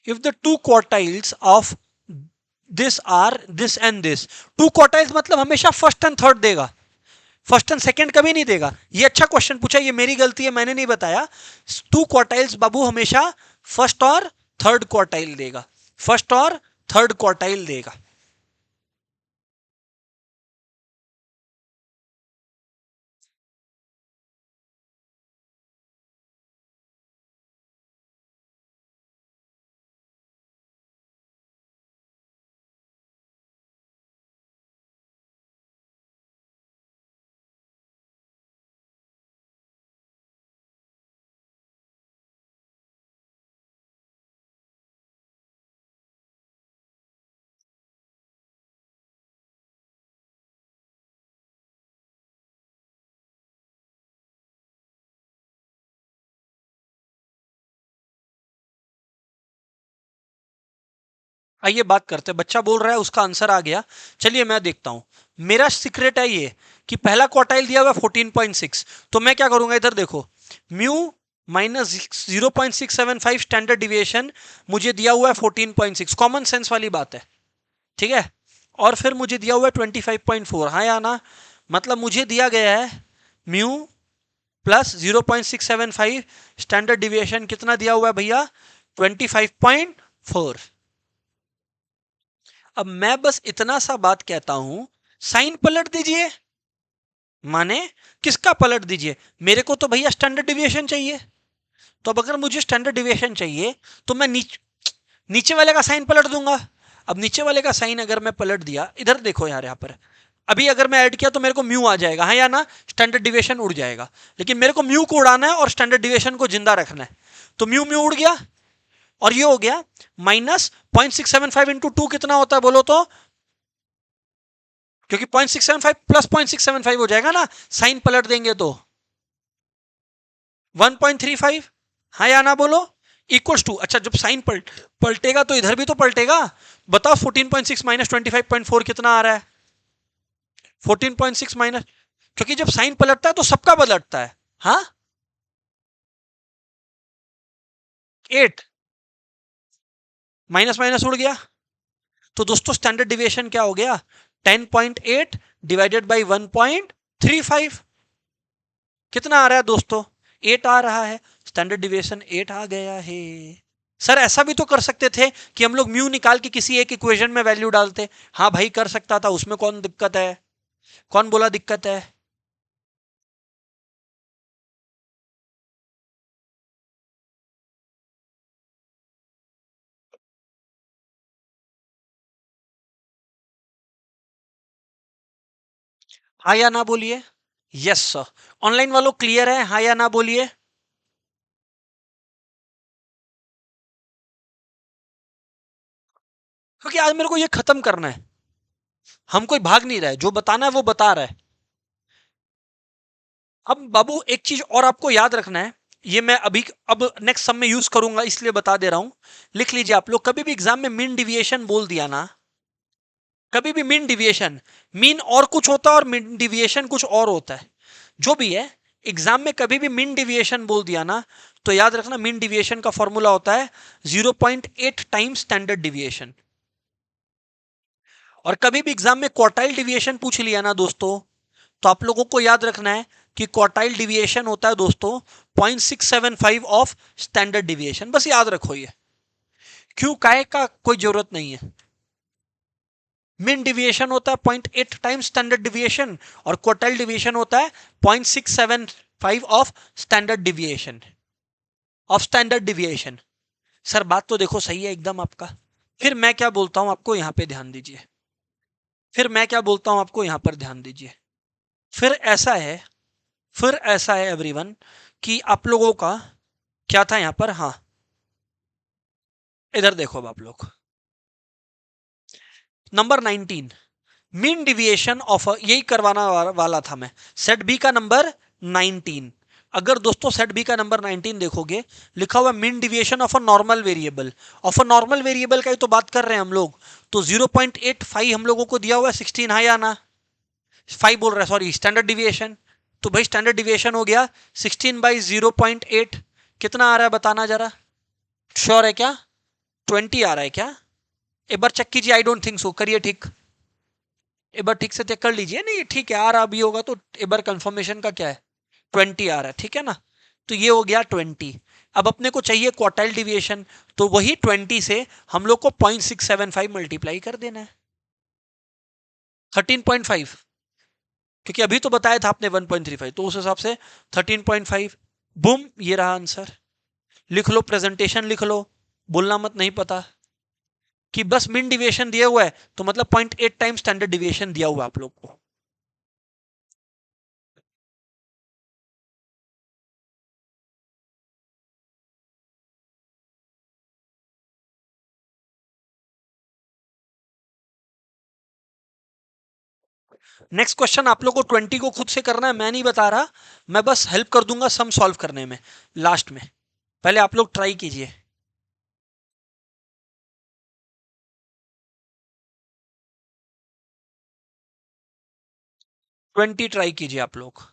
if the two quartiles of this are this and this, two quartiles मतलब हमेशा फर्स्ट एंड थर्ड देगा, फर्स्ट एंड सेकंड कभी नहीं देगा। ये अच्छा क्वेश्चन पूछा, ये मेरी गलती है, मैंने नहीं बताया। 2 क्वार्टाइल्स बाबू हमेशा फर्स्ट और थर्ड क्वार्टाइल देगा, फर्स्ट और थर्ड क्वार्टाइल देगा। आइए बात करते हैं, बच्चा बोल रहा है उसका आंसर आ गया। चलिए मैं देखता हूं। मेरा सीक्रेट है ये कि पहला क्वार्टाइल दिया हुआ 14.6, तो मैं क्या करूंगा, इधर देखो, म्यू माइनस 0.675 स्टैंडर्ड डिविएशन, मुझे दिया हुआ है 14.6, कॉमन सेंस वाली बात है, ठीक है। और फिर मुझे दिया हुआ है 25.4, हाँ या ना, मतलब मुझे दिया गया है म्यू प्लस 0.675 स्टैंडर्ड डिविएशन, कितना दिया हुआ है भैया, 25.4। अब मैं बस इतना सा बात कहता हूं, साइन पलट दीजिए, माने किसका पलट दीजिए, मेरे को तो भैया स्टैंडर्ड डिविएशन चाहिए। तो अब अगर मुझे स्टैंडर्ड डिविएशन चाहिए तो मैं नीचे वाले का साइन पलट दूंगा। अब नीचे वाले का साइन अगर मैं पलट दिया, इधर देखो यार, यहां पर अभी अगर मैं ऐड किया तो मेरे को म्यू आ जाएगा, हाँ या ना, स्टैंडर्ड डिविएशन उड़ जाएगा। लेकिन मेरे को म्यू को उड़ाना है और स्टैंडर्ड डिविएशन को जिंदा रखना है, तो म्यू म्यू उड़ गया और ये हो गया माइनस 0.675 इंटू 2 कितना होता है बोलो तो, क्योंकि 0.675 प्लस 0.675 हो जाएगा ना, साइन पलट देंगे तो 1.35, हाँ या ना बोलो, इक्वल्स टू, अच्छा जब साइन पलटेगा तो इधर भी तो पलटेगा। बताओ 14.6 माइनस 25.4 कितना आ रहा है, 14.6 माइनस, क्योंकि जब साइन पलटता है तो सबका पलटता है, हाँ 8, माइनस माइनस उड़ गया। तो दोस्तों स्टैंडर्ड डिविएशन क्या हो गया, 10.8 डिवाइडेड बाई 1.35, कितना आ रहा है दोस्तों, 8 आ रहा है, स्टैंडर्ड डिविएशन 8 आ गया है। सर ऐसा भी तो कर सकते थे कि हम लोग म्यू निकाल के किसी एक इक्वेशन में वैल्यू डालते, हाँ भाई कर सकता था, उसमें कौन दिक्कत है, कौन बोला दिक्कत है। हाँ या ना बोलिए, यस सर। ऑनलाइन वालों क्लियर है, हाँ या ना बोलिए। क्योंकि आज मेरे को ये खत्म करना है, हम कोई भाग नहीं रहा है, जो बताना है वो बता रहा है। अब बाबू एक चीज और आपको याद रखना है, ये मैं अभी अब नेक्स्ट सम में यूज करूंगा इसलिए बता दे रहा हूं, लिख लीजिए आप लोग, कभी भी एग्जाम में मीन डिविएशन बोल दिया ना, कभी भी मीन डिविएशन, मीन और कुछ होता है और मीन डिविएशन कुछ और होता है, जो भी है, एग्जाम में कभी भी मीन डिविएशन बोल दिया ना, तो याद रखना मीन डिविएशन का फॉर्मूला होता है 0.8 टाइम्स स्टैंडर्ड डिविएशन। और कभी भी एग्जाम में क्वार्टाइल डिविएशन पूछ लिया ना दोस्तों, तो आप लोगों को याद रखना है कि क्वार्टाइल डिविएशन होता है दोस्तों 0.675 ऑफ स्टैंडर्ड डिविएशन, बस याद रखो ये, क्यों काहे का कोई जरूरत नहीं है। मीन डिविएशन होता है 0.8 टाइम्स स्टैंडर्ड डिविएशन और क्वार्टाइल डिविएशन होता है 0.675 of standard deviation, of standard deviation. Sir बात तो देखो सही है एकदम आपका। फिर मैं क्या बोलता हूं आपको, यहां पे ध्यान दीजिए, फिर मैं क्या बोलता हूं आपको यहां पर ध्यान दीजिए। फिर ऐसा है, फिर ऐसा है एवरीवन कि आप लोगों का क्या था यहां पर, हाँ इधर देखो अब आप लोग, नंबर 19, मीन डिविएशन ऑफ, यही करवाना वाला था मैं, सेट बी का नंबर 19। अगर दोस्तों सेट बी का नंबर 19 देखोगे, लिखा हुआ mean deviation of a normal variable, of a normal variable का ही तो बात कर रहे हैं हम लोग, तो 0.85 हम लोगों को दिया हुआ है, 16 हाँ या ना, 5 बोल रहा है सॉरी, स्टैंडर्ड डिविएशन, तो भाई स्टैंडर्ड डिविएशन हो गया 16 बाई 0.8, कितना आ रहा है बताना जरा, श्योर है क्या, 20 आ रहा है क्या, एक बार चेक कीजिए, आई डोंट थिंक सो, करिए ठीक, एक बार ठीक से चेक कर लीजिए। नहीं ठीक है, आ रहा भी होगा तो एक बार कंफर्मेशन का क्या है, 20 आ रहा है, ठीक है ना। तो ये हो गया 20। अब अपने को चाहिए क्वार्टाइल डिविएशन, तो वही 20 से हम लोग को 0.675 मल्टीप्लाई कर देना है 13.5, क्योंकि अभी तो बताया था आपने 1.35, तो उस हिसाब से 13.5। बूम, ये रहा आंसर। लिख लो, प्रेजेंटेशन लिख लो, बोलना मत नहीं पता कि बस मिन डिविएशन दिया हुआ है तो मतलब 0.8 टाइम स्टैंडर्ड डिविएशन दिया हुआ है आप लोग को। नेक्स्ट क्वेश्चन आप लोग को 20 को खुद से करना है, मैं नहीं बता रहा, मैं बस हेल्प कर दूंगा सम सॉल्व करने में लास्ट में। पहले आप लोग ट्राई कीजिए। 20 ट्राई कीजिए आप लोग।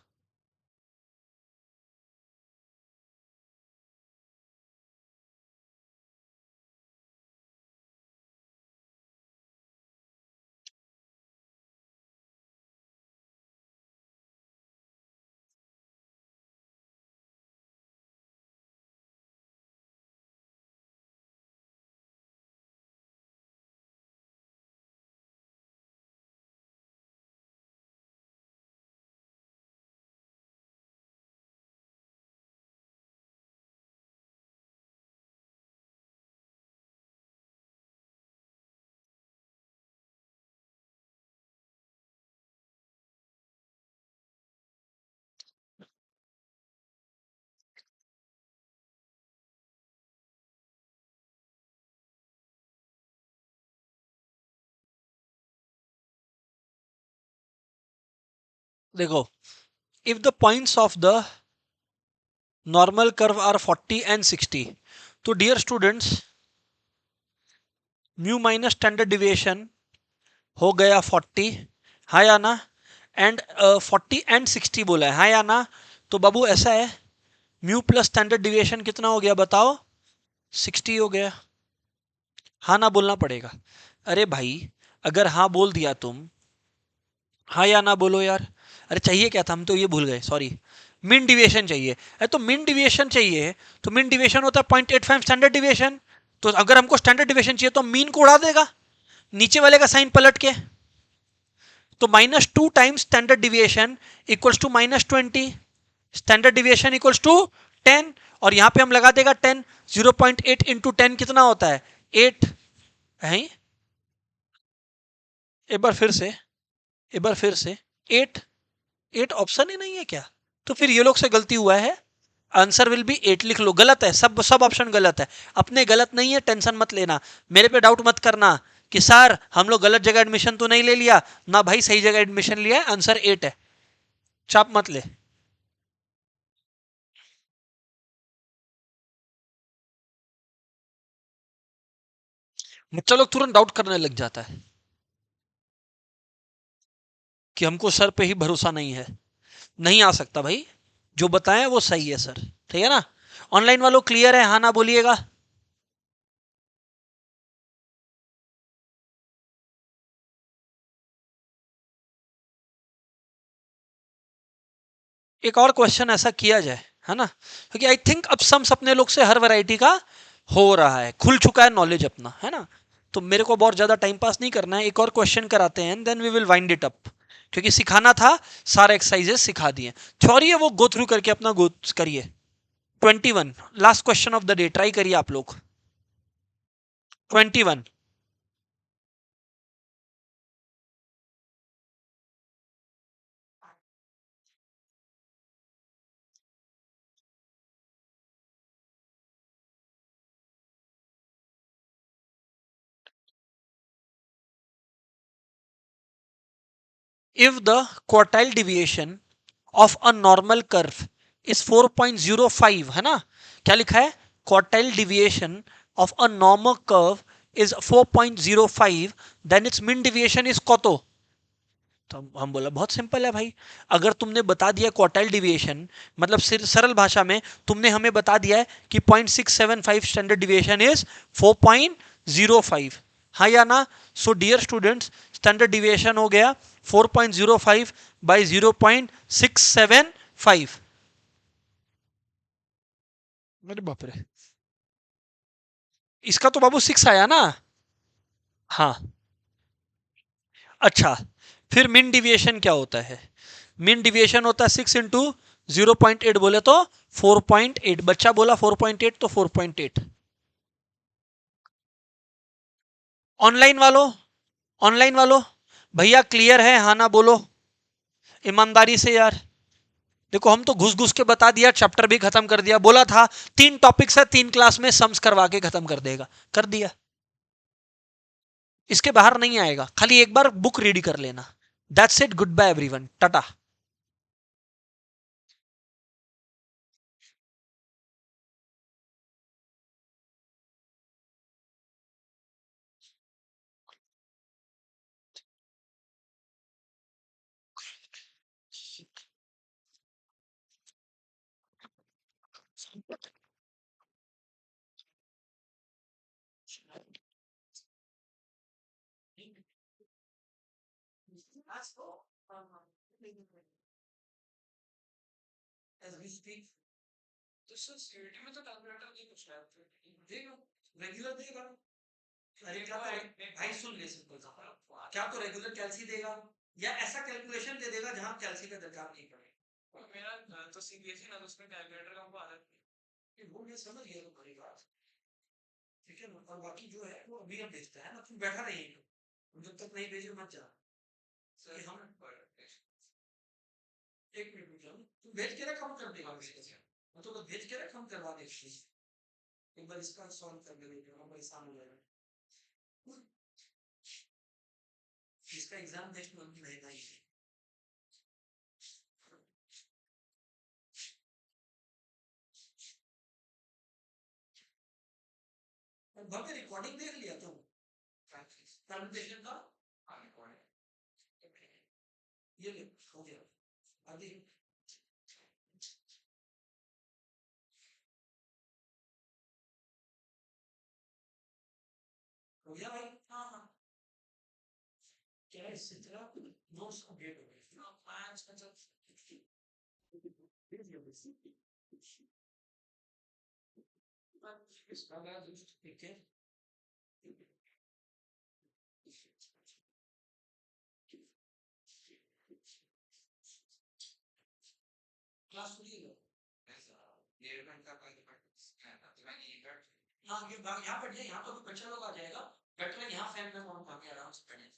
देखो, if the points of the normal curve are 40 and 60, तो dear students mu minus standard deviation हो गया 40, हाँ या ना, एंड 40 एंड 60 बोला है, हाँ या ना। तो बाबू ऐसा है, म्यू प्लस स्टैंडर्ड डिविएशन कितना हो गया बताओ, 60 हो गया। हाँ ना बोलना पड़ेगा। अरे भाई, अगर हाँ बोल दिया तुम, हाँ या ना बोलो यार। अरे चाहिए क्या था, हम तो ये भूल गए, सॉरी। मिन डिविएशन चाहिए। अरे तो मिन डिविएशन चाहिए, तो मिन डिविएशन होता है 0.85 स्टैंडर्ड डिविएशन। तो अगर हमको स्टैंडर्ड डिविएशन चाहिए तो मीन को उड़ा देगा, नीचे वाले का साइन पलट के। तो -2 times standard deviation equals to -20, standard deviation equals to 10, और यहां पे हम लगा देगा 10। 0.8 इंटू 10 कितना होता है, 8 है। एक बार फिर से, एक बार फिर से, 8। 8 ऑप्शन ही नहीं है क्या, तो फिर ये लोग से गलती हुआ है। आंसर विल बी 8 लिख लो, गलत है, सब सब ऑप्शन गलत है। अपने गलत नहीं है, टेंशन मत लेना, मेरे पे डाउट मत करना कि सर हम लोग गलत जगह एडमिशन तो नहीं ले लिया ना, भाई सही जगह एडमिशन लिया है, आंसर 8 है, चाप मत ले। बच्चा लोग तुरंत डाउट करने लग जाता है कि हमको सर पे ही भरोसा नहीं है। नहीं आ सकता भाई, जो बताएं वो सही है सर, ठीक है ना। ऑनलाइन वालों क्लियर है, हाँ ना बोलिएगा। एक और क्वेश्चन ऐसा किया जाए, है ना, क्योंकि आई थिंक अब सम्स अपने लोग से हर वैरायटी का हो रहा है, खुल चुका है नॉलेज अपना, है ना। तो मेरे को बहुत ज्यादा टाइम पास नहीं करना है, एक और क्वेश्चन कराते हैं, then we will wind it up, क्योंकि सिखाना था, सारे एक्सरसाइजेस सिखा दिए। छोड़िए वो, गो थ्रू करके अपना गो करिए। 21 last question of the day, try करिए आप लोग। 21, if the quartile deviation of a normal curve is 4.05, है ना, क्या लिखा है, quartile deviation of a normal curve is 4.05, then its mean deviation is कतो। तो हम बोला बहुत सिंपल है भाई, अगर तुमने बता दिया क्वार्टाइल डिविएशन, मतलब सरल भाषा में तुमने हमें बता दिया है कि 0.675 स्टैंडर्ड डिविएशन इज 4.05, हाँ या ना? So dear students, standard deviation हो गया 4.05 बाई 0.675। मेरे बाप रे, इसका तो बाबू 6 आया ना? हाँ। अच्छा, फिर मीन डिविएशन क्या होता है? मीन डिविएशन होता है 6 इंटू 0.8, बोले तो 4.8। बच्चा बोला 4.8 तो 4.8। ऑनलाइन वालों, ऑनलाइन वालों, भैया क्लियर है? हाँ ना बोलो ईमानदारी से यार। देखो हम तो घुस घुस के बता दिया, चैप्टर भी खत्म कर दिया, बोला था 3 टॉपिक्स है 3 क्लास में सम्स करवा के खत्म कर देगा, कर दिया। इसके बाहर नहीं आएगा, खाली एक बार बुक रीड कर लेना। That's it, good bye everyone, टाटा। रेगुलर देगा। अरे क्या तो भाई सुन ले, सिंपल सा, क्या तो रेगुलर कैल्सी देगा या ऐसा कैलकुलेशन दे देगा जहां कैल्सी का दरकार नहीं पड़े। मेरा तो सीबीएसई ना, तो उसमें कैलकुलेटर का वो आदत है, वो मैं समझ गया तुम्हारी बात। ठीक है ना? और बाकी जो है वो अभी हम भेजता है ना, तुम बैठा रहिए, जब तक नहीं भेजे मत जा। सर हम एक मिनट रुक जाओ, तुम भेज के रख, हम कर देगा मैं तो भेज के रख, हम करवा देंगे। एक बार इसका सॉल्व कर देंगे, हम परेशान हो जाएगा। इसका एग्जाम नेक्स्ट मंथ में रहेगा ही। भव्य रिकॉर्डिंग देख लिया तुम प्रेजेंटेशन का? हाँ, ये ले, हो गया। अभी हो गया भाई। हाँ हाँ, क्या है इससे तेरा नोट्स अपडेट हो गए? हाँ, पांच मतलब इसका बाद ठीक है। क्लास पूरी हो ऐसा 1.5 घंटा का हाँ, ये यहाँ बैठ जाए, यहाँ तो बच्चा लोग आ जाएगा, बैठ रहे यहाँ फैन में, वहां आराम से बैठे।